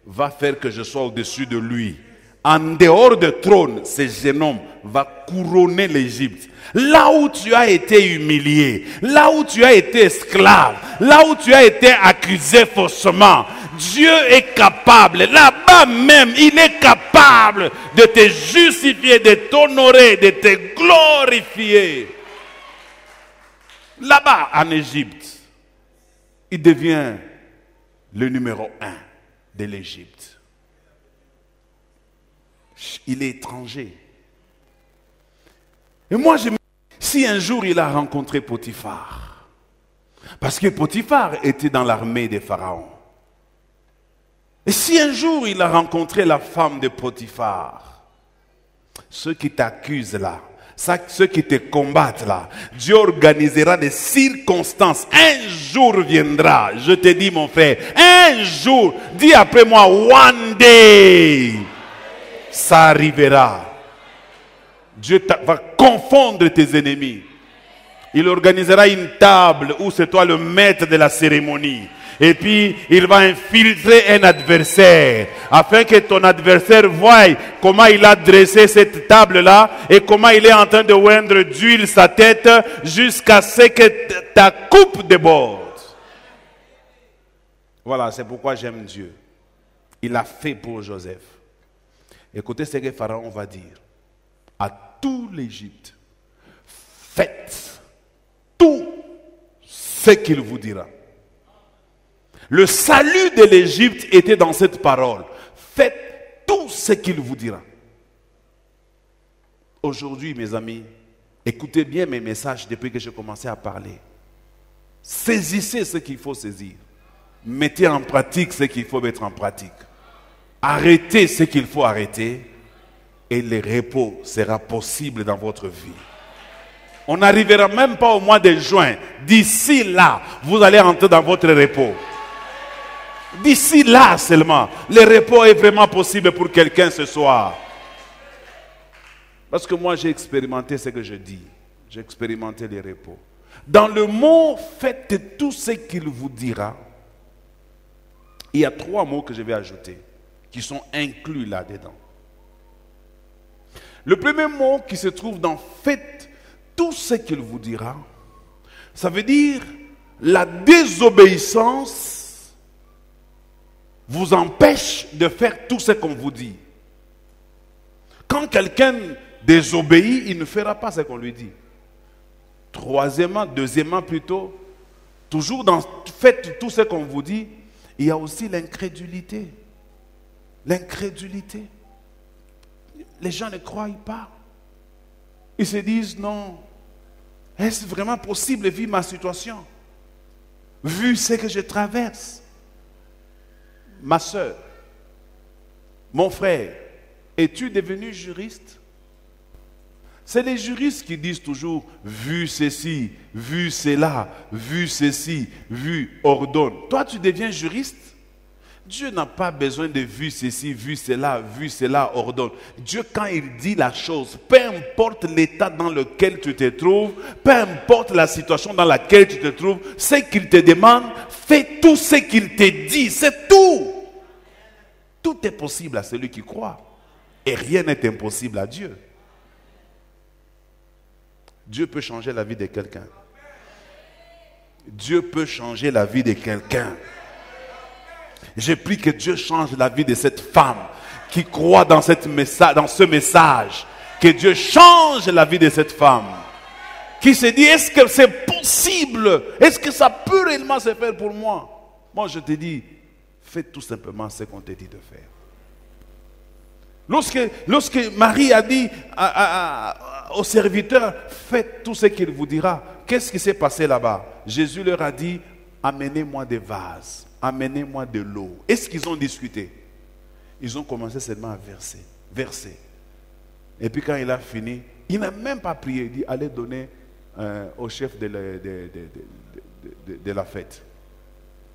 va faire que je sois au-dessus de lui. En dehors du trône, ce jeune homme va couronner l'Égypte. Là où tu as été humilié, là où tu as été esclave, là où tu as été accusé faussement, Dieu est capable, là-bas même, il est capable de te justifier, de t'honorer, de te glorifier. Là-bas, en Égypte, il devient le numéro 1 de l'Égypte. Il est étranger. Et moi, je me dis, si un jour il a rencontré Potiphar, parce que Potiphar était dans l'armée des pharaons, et si un jour il a rencontré la femme de Potiphar, ceux qui t'accusent là, ceux qui te combattent là, Dieu organisera des circonstances. Un jour viendra, je te dis mon frère, un jour, dis après moi, one day, ça arrivera. Dieu va confondre tes ennemis. Il organisera une table où c'est toi le maître de la cérémonie. Et puis, il va infiltrer un adversaire, afin que ton adversaire voie comment il a dressé cette table-là et comment il est en train de oindre d'huile sa tête jusqu'à ce que ta coupe déborde. Voilà, c'est pourquoi j'aime Dieu. Il a fait pour Joseph. Écoutez ce que Pharaon va dire à tout l'Égypte. Faites tout ce qu'il vous dira. Le salut de l'Égypte était dans cette parole. Faites tout ce qu'il vous dira. Aujourd'hui, mes amis, écoutez bien mes messages depuis que j'ai commencé à parler. Saisissez ce qu'il faut saisir. Mettez en pratique ce qu'il faut mettre en pratique. Arrêtez ce qu'il faut arrêter. Et le repos sera possible dans votre vie. On n'arrivera même pas au mois de juin. D'ici là, vous allez entrer dans votre repos. D'ici là seulement, le repos est vraiment possible pour quelqu'un ce soir. Parce que moi, j'ai expérimenté ce que je dis. J'ai expérimenté le repos. Dans le mot « faites tout ce qu'il vous dira », il y a 3 mots que je vais ajouter, qui sont inclus là-dedans. Le premier mot qui se trouve dans « faites tout ce qu'il vous dira », ça veut dire la désobéissance vous empêche de faire tout ce qu'on vous dit. Quand quelqu'un désobéit, il ne fera pas ce qu'on lui dit. Deuxièmement plutôt, toujours dans faites tout ce qu'on vous dit, il y a aussi l'incrédulité. L'incrédulité. Les gens ne croient pas. Ils se disent non. Est-ce vraiment possible de vivre ma situation? Vu ce que je traverse. Ma soeur, mon frère, es-tu devenu juriste? C'est les juristes qui disent toujours, vu ceci, vu cela, vu ceci, vu ordonne. Toi, tu deviens juriste? Dieu n'a pas besoin de vu ceci, vu cela, ordonne. Dieu, quand il dit la chose, peu importe l'état dans lequel tu te trouves, peu importe la situation dans laquelle tu te trouves, ce qu'il te demande, fais tout ce qu'il te dit, c'est tout. Tout est possible à celui qui croit. Et rien n'est impossible à Dieu. Dieu peut changer la vie de quelqu'un. Dieu peut changer la vie de quelqu'un. J'ai pris que Dieu change la vie de cette femme qui croit dans ce message. Que Dieu change la vie de cette femme. Qui se dit, est-ce que c'est possible? Est-ce que ça peut réellement se faire pour moi? Moi, je te dis, fais tout simplement ce qu'on te dit de faire. Lorsque Marie a dit aux serviteurs, faites tout ce qu'il vous dira, qu'est-ce qui s'est passé là-bas? Jésus leur a dit, amenez-moi des vases, amenez-moi de l'eau. Est-ce qu'ils ont discuté? Ils ont commencé seulement à verser. Et puis quand il a fini, il n'a même pas prié, il dit, allez donner au chef de la fête.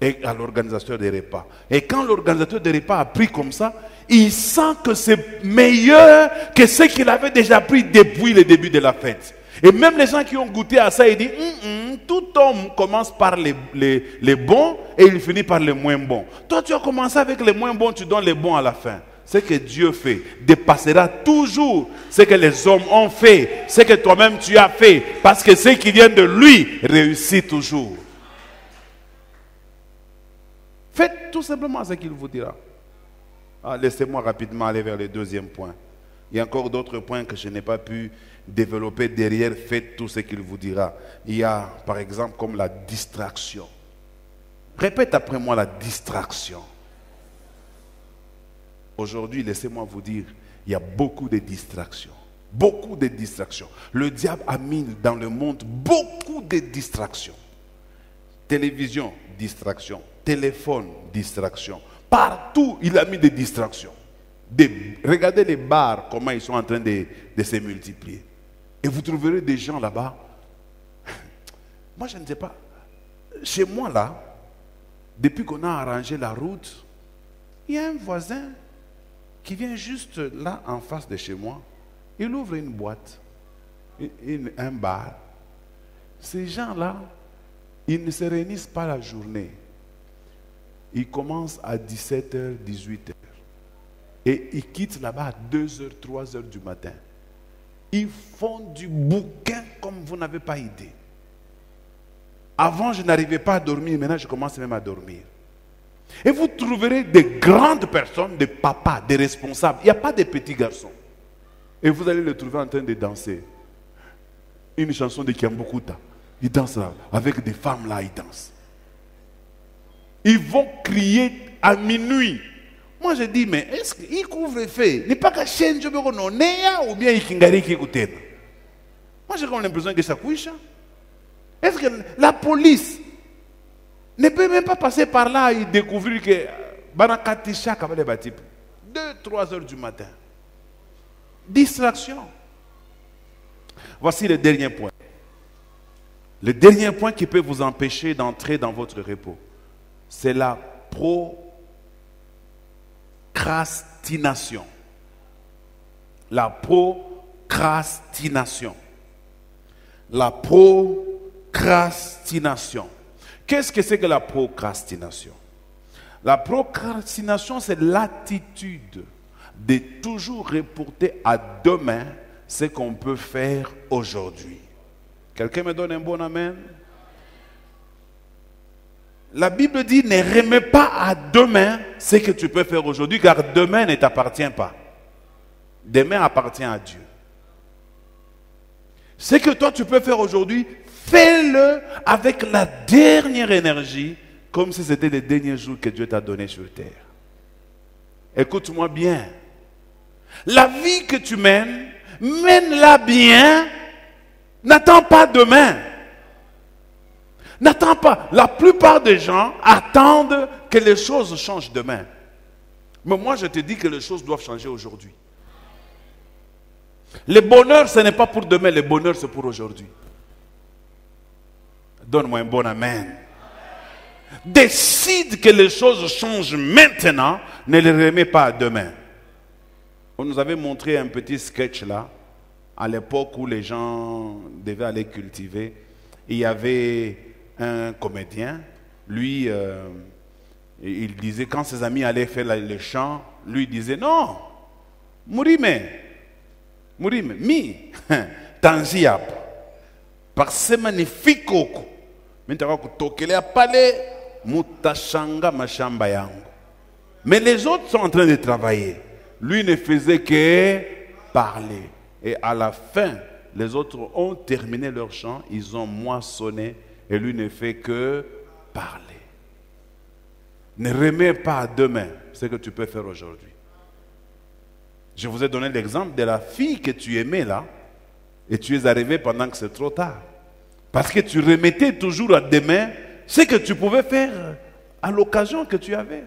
Et à l'organisateur des repas. Et quand l'organisateur des repas a pris comme ça, il sent que c'est meilleur que ce qu'il avait déjà pris depuis le début de la fête. Et même les gens qui ont goûté à ça, ils disent, tout homme commence par les bons et il finit par les moins bons. Toi, tu as commencé avec les moins bons, tu donnes les bons à la fin. Ce que Dieu fait dépassera toujours ce que les hommes ont fait, ce que toi-même tu as fait, parce que ce qui vient de lui réussit toujours. Faites tout simplement ce qu'il vous dira. Laissez-moi rapidement aller vers le deuxième point. Il y a encore d'autres points que je n'ai pas pu développer derrière. Faites tout ce qu'il vous dira. Il y a, par exemple, comme la distraction. Répète après moi la distraction. Aujourd'hui, laissez-moi vous dire, il y a beaucoup de distractions. Beaucoup de distractions. Le diable a mis dans le monde beaucoup de distractions. Télévision, distraction. Téléphone, distraction. Partout, il a mis des distractions. Regardez les bars, comment ils sont en train de se multiplier. Et vous trouverez des gens là-bas. Moi, je ne sais pas. Chez moi, là, depuis qu'on a arrangé la route, il y a un voisin qui vient juste là, en face de chez moi. Il ouvre une boîte, un bar. Ces gens-là, ils ne se réunissent pas la journée. Ils commencent à 17h, 18h. Et ils quittent là-bas à 2h, 3h du matin. Ils font du bouquin comme vous n'avez pas idée. Avant, je n'arrivais pas à dormir. Maintenant, je commence même à dormir. Et vous trouverez des grandes personnes, des papas, des responsables. Il n'y a pas de petits garçons. Et vous allez les trouver en train de danser. Une chanson de Kiambukuta. Ils dansent là. Avec des femmes là, ils dansent. Ils vont crier à minuit. Moi je dis, mais est-ce qu'il couvre fait? N'est pas qu'à changer ou bien il kingari qui écoute. Moi j'ai comme l'impression que ça couche. Est-ce que la police ne peut même pas passer par là et découvrir que Banakatisha Kabale Batip 2-3 heures du matin? Distraction. Voici le dernier point. Le dernier point qui peut vous empêcher d'entrer dans votre repos, c'est la procrastination. La procrastination. La procrastination. Qu'est-ce que c'est que la procrastination? La procrastination, c'est l'attitude de toujours reporter à demain ce qu'on peut faire aujourd'hui. Quelqu'un me donne un bon amen? La Bible dit, ne remets pas à demain ce que tu peux faire aujourd'hui, car demain ne t'appartient pas. Demain appartient à Dieu. Ce que toi tu peux faire aujourd'hui, fais-le avec la dernière énergie, comme si c'était les derniers jours que Dieu t'a donné sur terre. Écoute-moi bien. La vie que tu mènes, mène-la bien. N'attends pas demain. N'attends pas. La plupart des gens attendent que les choses changent demain. Mais moi, je te dis que les choses doivent changer aujourd'hui. Le bonheur, ce n'est pas pour demain. Le bonheur, c'est pour aujourd'hui. Donne-moi un bon amen. Décide que les choses changent maintenant. Ne les remets pas à demain. On nous avait montré un petit sketch là. À l'époque où les gens devaient aller cultiver. Il y avait un comédien. Lui, il disait, quand ses amis allaient faire le chant, lui disait, non, Mourime, mi, tanziap, par ce magnifique coco, mais les autres sont en train de travailler. Lui ne faisait que parler. Et à la fin, les autres ont terminé leur chant, ils ont moissonné, et lui ne fait que parler. Ne remets pas à demain ce que tu peux faire aujourd'hui. Je vous ai donné l'exemple de la fille que tu aimais là, et tu es arrivé pendant que c'est trop tard. Parce que tu remettais toujours à demain ce que tu pouvais faire à l'occasion que tu avais.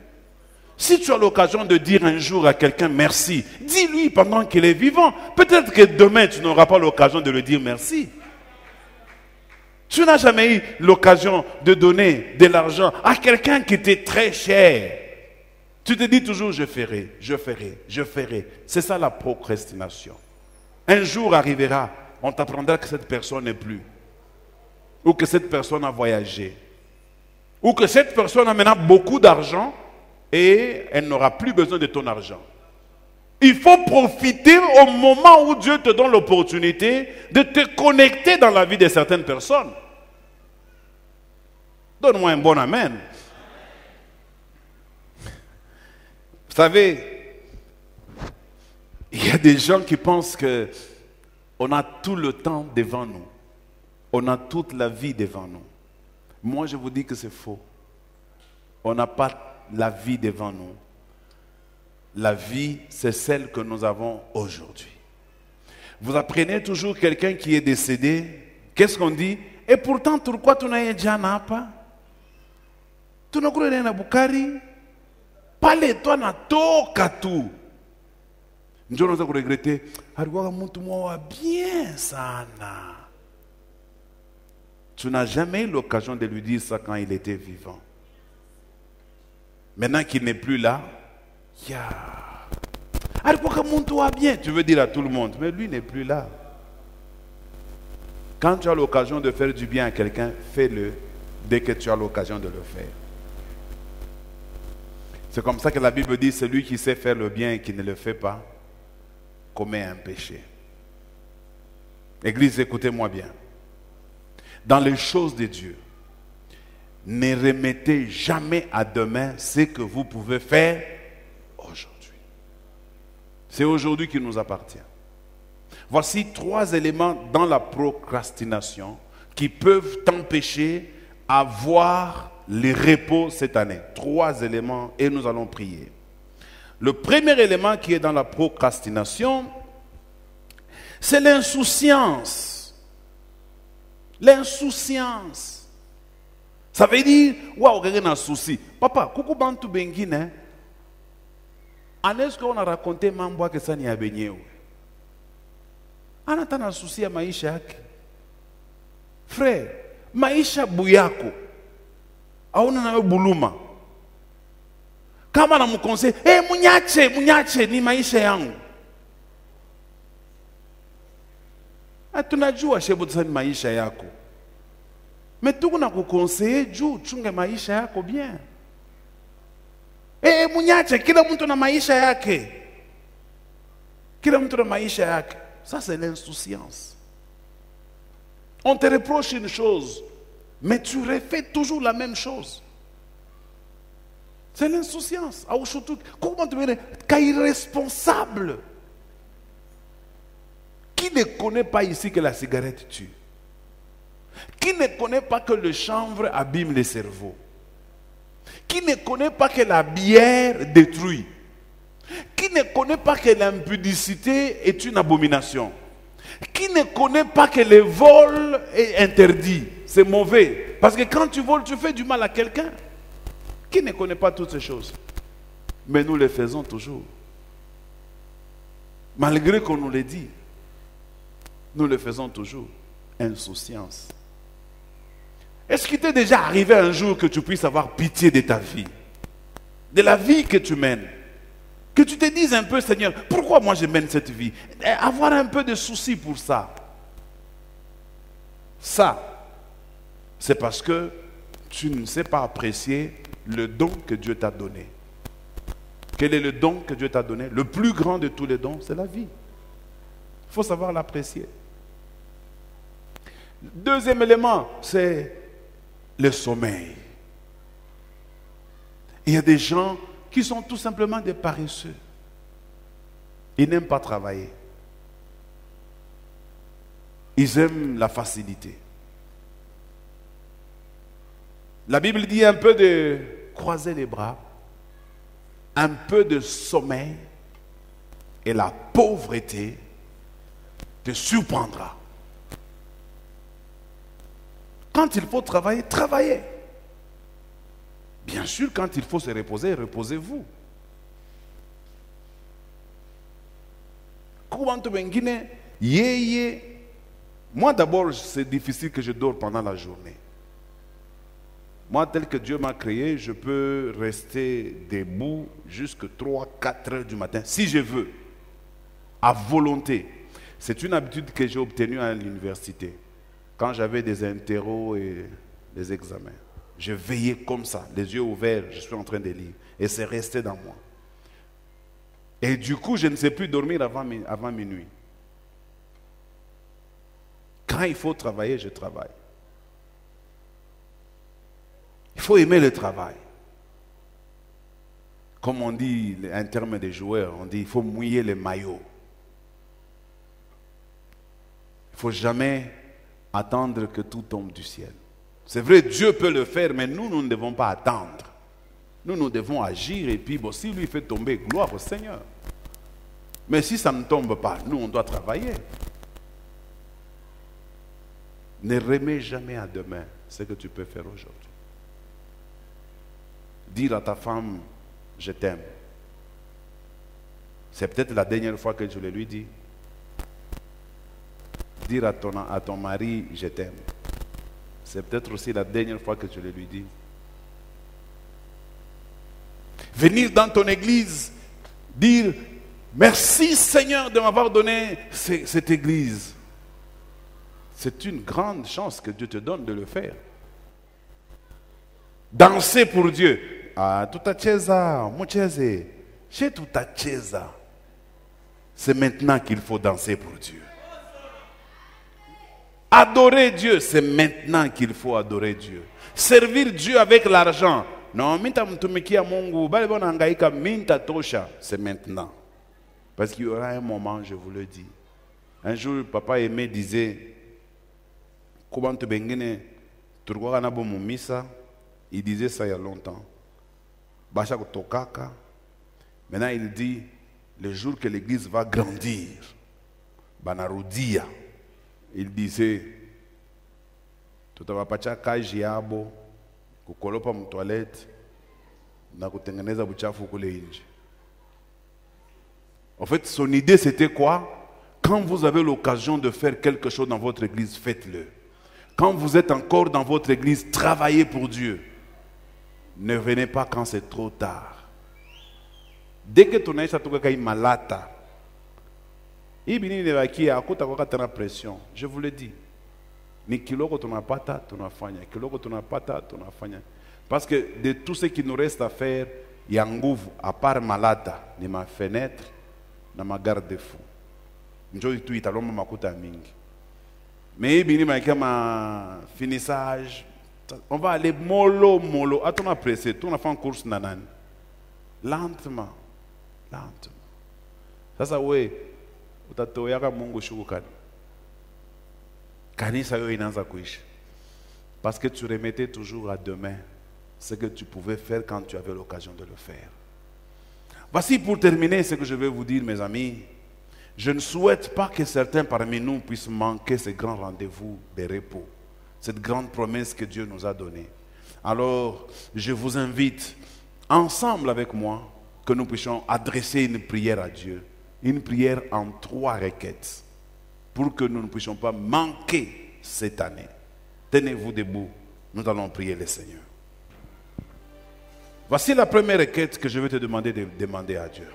Si tu as l'occasion de dire un jour à quelqu'un merci, dis-lui pendant qu'il est vivant. Peut-être que demain tu n'auras pas l'occasion de lui dire merci. Tu n'as jamais eu l'occasion de donner de l'argent à quelqu'un qui était très cher. Tu te dis toujours je ferai, je ferai, je ferai. C'est ça la procrastination. Un jour arrivera, on t'apprendra que cette personne n'est plus. Ou que cette personne a voyagé. Ou que cette personne a maintenant beaucoup d'argent et elle n'aura plus besoin de ton argent. Il faut profiter au moment où Dieu te donne l'opportunité de te connecter dans la vie de certaines personnes. Donne-moi un bon amen. Vous savez, il y a des gens qui pensent que on a tout le temps devant nous. On a toute la vie devant nous. Moi, je vous dis que c'est faux. On n'a pas la vie devant nous. La vie, c'est celle que nous avons aujourd'hui. Vous apprenez toujours quelqu'un qui est décédé. Qu'est-ce qu'on dit? Et pourtant, pourquoi tu n'as déjà pas? Tu n'as pas de Bukari? Parle toi na toka tu. Nous allons regretter. Bien sana. Tu n'as jamais eu l'occasion de lui dire ça quand il était vivant. Maintenant qu'il n'est plus là, bien. Tu veux dire à tout le monde, mais lui n'est plus là. Quand tu as l'occasion de faire du bien à quelqu'un, fais-le dès que tu as l'occasion de le faire. C'est comme ça que la Bible dit, celui qui sait faire le bien et qui ne le fait pas, commet un péché. Église, écoutez-moi bien. Dans les choses de Dieu, ne remettez jamais à demain ce que vous pouvez faire aujourd'hui. C'est aujourd'hui qui nous appartient. Voici 3 éléments dans la procrastination qui peuvent t'empêcher à avoir le repos cette année. 3 éléments et nous allons prier. Le premier élément qui est dans la procrastination, c'est l'insouciance. L'insouciance. Ça veut dire, waouh, quelqu'un a un souci. Papa, coucou bantu bengine. Est-ce qu'on a raconté mambo que ça n'y a beigné? Anatana un souci à maisha yake. Frère, maisha buyako. Auna na buluma. Kama na mkonse, munyache ni maisha yangu. Tunajua shebu tsani maisha yako. Mais tuko na kukonseye juu chunge maisha yako bien. Munyache, kila mtu na maisha yake. Kila mtu na maisha yake. Ça c'est l'insouciance. On te reproche une chose, mais tu refais toujours la même chose. C'est l'insouciance. Comment tu veux dire qu'irresponsable? Qui ne connaît pas ici que la cigarette tue? Qui ne connaît pas que le chanvre abîme le cerveau? Qui ne connaît pas que la bière détruit? Qui ne connaît pas que l'impudicité est une abomination? Qui ne connaît pas que le vol est interdit? C'est mauvais. Parce que quand tu voles, tu fais du mal à quelqu'un. Qui ne connaît pas toutes ces choses? Mais nous les faisons toujours. Malgré qu'on nous les dit, nous le faisons toujours. Insouciance. Est-ce qu'il t'est déjà arrivé un jour que tu puisses avoir pitié de ta vie? De la vie que tu mènes? Que tu te dises un peu, Seigneur, pourquoi moi je mène cette vie? Avoir un peu de souci pour ça. Ça, c'est parce que tu ne sais pas apprécier le don que Dieu t'a donné. Quel est le don que Dieu t'a donné? Le plus grand de tous les dons, c'est la vie. Il faut savoir l'apprécier. Deuxième élément, c'est le sommeil. Il y a des gens qui sont tout simplement des paresseux. Ils n'aiment pas travailler. Ils aiment la facilité. La Bible dit un peu de croiser les bras, un peu de sommeil, et la pauvreté te surprendra. Quand il faut travailler, travaillez. Bien sûr, quand il faut se reposer, reposez-vous. Moi d'abord, c'est difficile que je dors pendant la journée. Moi, tel que Dieu m'a créé, je peux rester debout jusqu'à 3-4 heures du matin, si je veux, à volonté. C'est une habitude que j'ai obtenue à l'université, quand j'avais des interros et des examens. Je veillais comme ça, les yeux ouverts, je suis en train de lire. Et c'est resté dans moi. Et du coup, je ne sais plus dormir avant minuit. Quand il faut travailler, je travaille. Il faut aimer le travail. Comme on dit, en termes de joueurs, on dit il faut mouiller les maillots. Il ne faut jamais attendre que tout tombe du ciel. C'est vrai, Dieu peut le faire, mais nous ne devons pas attendre. Nous devons agir et puis bon, si lui fait tomber, gloire au Seigneur. Mais si ça ne tombe pas, nous on doit travailler. Ne remets jamais à demain ce que tu peux faire aujourd'hui. Dire à ta femme, je t'aime. C'est peut-être la dernière fois que je le lui dis. Dire à ton mari, je t'aime. C'est peut-être aussi la dernière fois que je le lui dis. Venir dans ton église, dire, merci Seigneur de m'avoir donné cette église. C'est une grande chance que Dieu te donne de le faire. Danser pour Dieu. Ah, tutacheza, mucheze. Chez tutacheza. C'est maintenant qu'il faut danser pour Dieu. Adorer Dieu, c'est maintenant qu'il faut adorer Dieu. Servir Dieu avec l'argent. Non, c'est maintenant. Parce qu'il y aura un moment, je vous le dis. Un jour, papa Aimé disait, il disait ça il y a longtemps. Maintenant, il dit, le jour que l'église va grandir, il disait, tout va pas kajiabo, kukolopa mtoilette, na kutengeneza buchafu kule nje. En fait, son idée c'était quoi? Quand vous avez l'occasion de faire quelque chose dans votre église, faites-le. Quand vous êtes encore dans votre église, travaillez pour Dieu. Ne venez pas quand c'est trop tard. Dès que ton aïcha tuka kai malata, ibini ne baki akuta kwa tena pression. Je vous le dis. Ni kiloko tunapata tunafanya, kiloko tunapata tunafanya. Parce que de tout ce qui nous reste à faire, il y a nguvu à part malata, ni ma fenêtre, na ma garde-fou. Njoo tu italomba makuta mingi. Mais ibini ma finissage, on va aller mollo. À ton apprécié, on a fait une course nanane. Lentement. Sasa we utatoyaka Mungu shukukani. Kanisa yo inaanza kuisha. Parce que tu remettais toujours à demain ce que tu pouvais faire quand tu avais l'occasion de le faire. Voici pour terminer ce que je vais vous dire, mes amis. Je ne souhaite pas que certains parmi nous puissent manquer ce grand rendez-vous de repos, cette grande promesse que Dieu nous a donnée. Alors, je vous invite, ensemble avec moi, que nous puissions adresser une prière à Dieu, une prière en 3 requêtes, pour que nous ne puissions pas manquer cette année. Tenez-vous debout, nous allons prier le Seigneur. Voici la première requête que je vais te demander de demander à Dieu.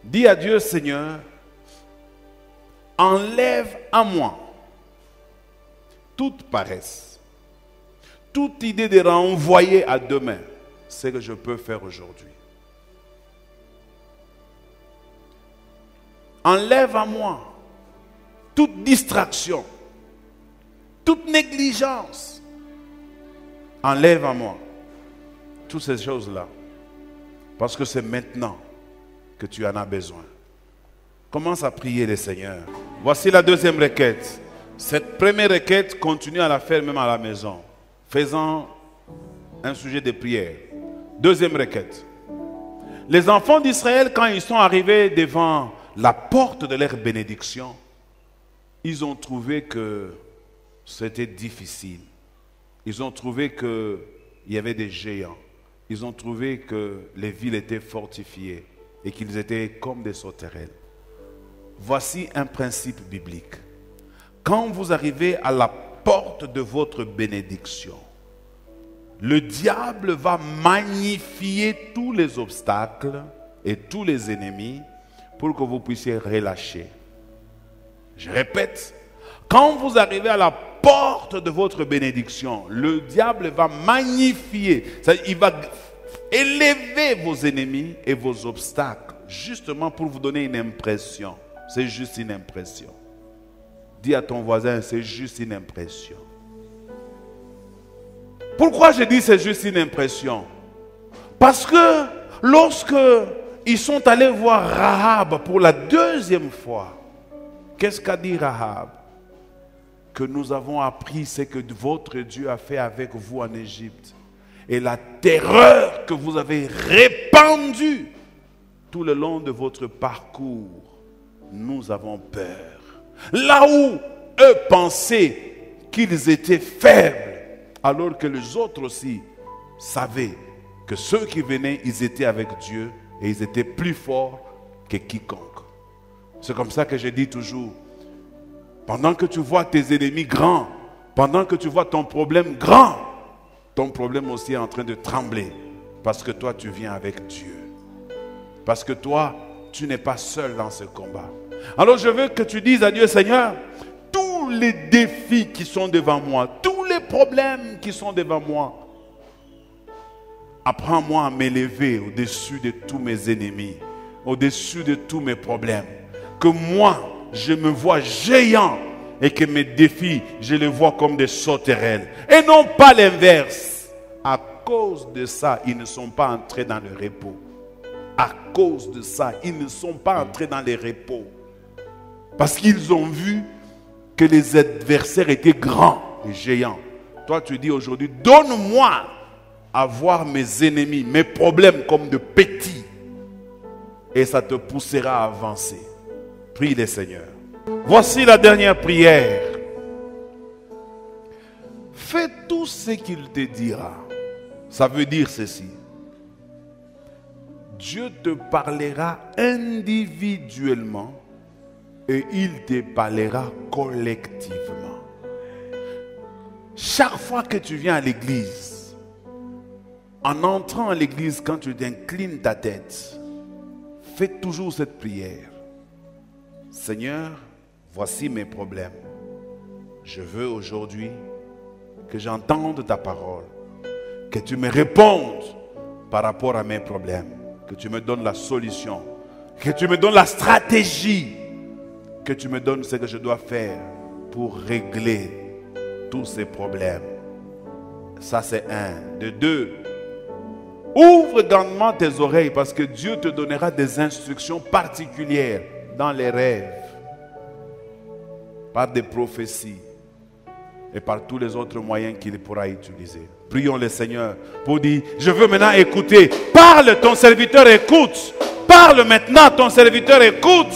Dis à Dieu, Seigneur, enlève à moi toute paresse, toute idée de renvoyer à demain ce que je peux faire aujourd'hui. Enlève à moi toute distraction, toute négligence. Enlève à moi toutes ces choses-là. Parce que c'est maintenant que tu en as besoin. Commence à prier le Seigneur. Voici la deuxième requête. Cette première requête, continue à la faire même à la maison. Faisant un sujet de prière. Deuxième requête. Les enfants d'Israël, quand ils sont arrivés devant la porte de leur bénédiction, ils ont trouvé que c'était difficile. Ils ont trouvé qu'il y avait des géants. Ils ont trouvé que les villes étaient fortifiées et qu'ils étaient comme des sauterelles. Voici un principe biblique. Quand vous arrivez à la porte de votre bénédiction, le diable va magnifier tous les obstacles et tous les ennemis pour que vous puissiez relâcher. Je répète, quand vous arrivez à la porte de votre bénédiction, le diable va magnifier, il va élever vos ennemis et vos obstacles, justement pour vous donner une impression. C'est juste une impression. Dis à ton voisin, c'est juste une impression. Pourquoi je dis c'est juste une impression? Parce que Lorsque ils sont allés voir Rahab pour la deuxième fois, qu'est-ce qu'a dit Rahab? Que nous avons appris ce que votre Dieu a fait avec vous en Égypte. Et la terreur que vous avez répandue tout le long de votre parcours, nous avons peur. Là où eux pensaient qu'ils étaient faibles, alors que les autres aussi savaient que ceux qui venaient, ils étaient avec Dieu et ils étaient plus forts que quiconque. C'est comme ça que je dis toujours, pendant que tu vois tes ennemis grands, pendant que tu vois ton problème grand, ton problème aussi est en train de trembler parce que toi tu viens avec Dieu. Parce que toi, tu n'es pas seul dans ce combat. Alors je veux que tu dises à Dieu, Seigneur, tous les défis qui sont devant moi, tous les problèmes qui sont devant moi, apprends-moi à m'élever au-dessus de tous mes ennemis, au-dessus de tous mes problèmes. Que moi, je me vois géant et que mes défis, je les vois comme des sauterelles. Et non pas l'inverse. À cause de ça, ils ne sont pas entrés dans le repos. À cause de ça, ils ne sont pas entrés dans les repos. Parce qu'ils ont vu que les adversaires étaient grands et géants. Toi, tu dis aujourd'hui, donne-moi à voir mes ennemis, mes problèmes comme de petits. Et ça te poussera à avancer. Prie le Seigneur. Voici la dernière prière. Fais tout ce qu'il te dira. Ça veut dire ceci. Dieu te parlera individuellement et il te parlera collectivement. Chaque fois que tu viens à l'église, en entrant à l'église, quand tu t'inclines ta tête, fais toujours cette prière. Seigneur, voici mes problèmes. Je veux aujourd'hui que j'entende ta parole, que tu me répondes par rapport à mes problèmes, que tu me donnes la solution, que tu me donnes la stratégie, que tu me donnes ce que je dois faire pour régler tous ces problèmes. Ça c'est un. De deux, ouvre grandement tes oreilles parce que Dieu te donnera des instructions particulières dans les rêves, par des prophéties et par tous les autres moyens qu'il pourra utiliser. Prions le Seigneur pour dire, je veux maintenant écouter. Parle, ton serviteur écoute. Parle maintenant, ton serviteur écoute.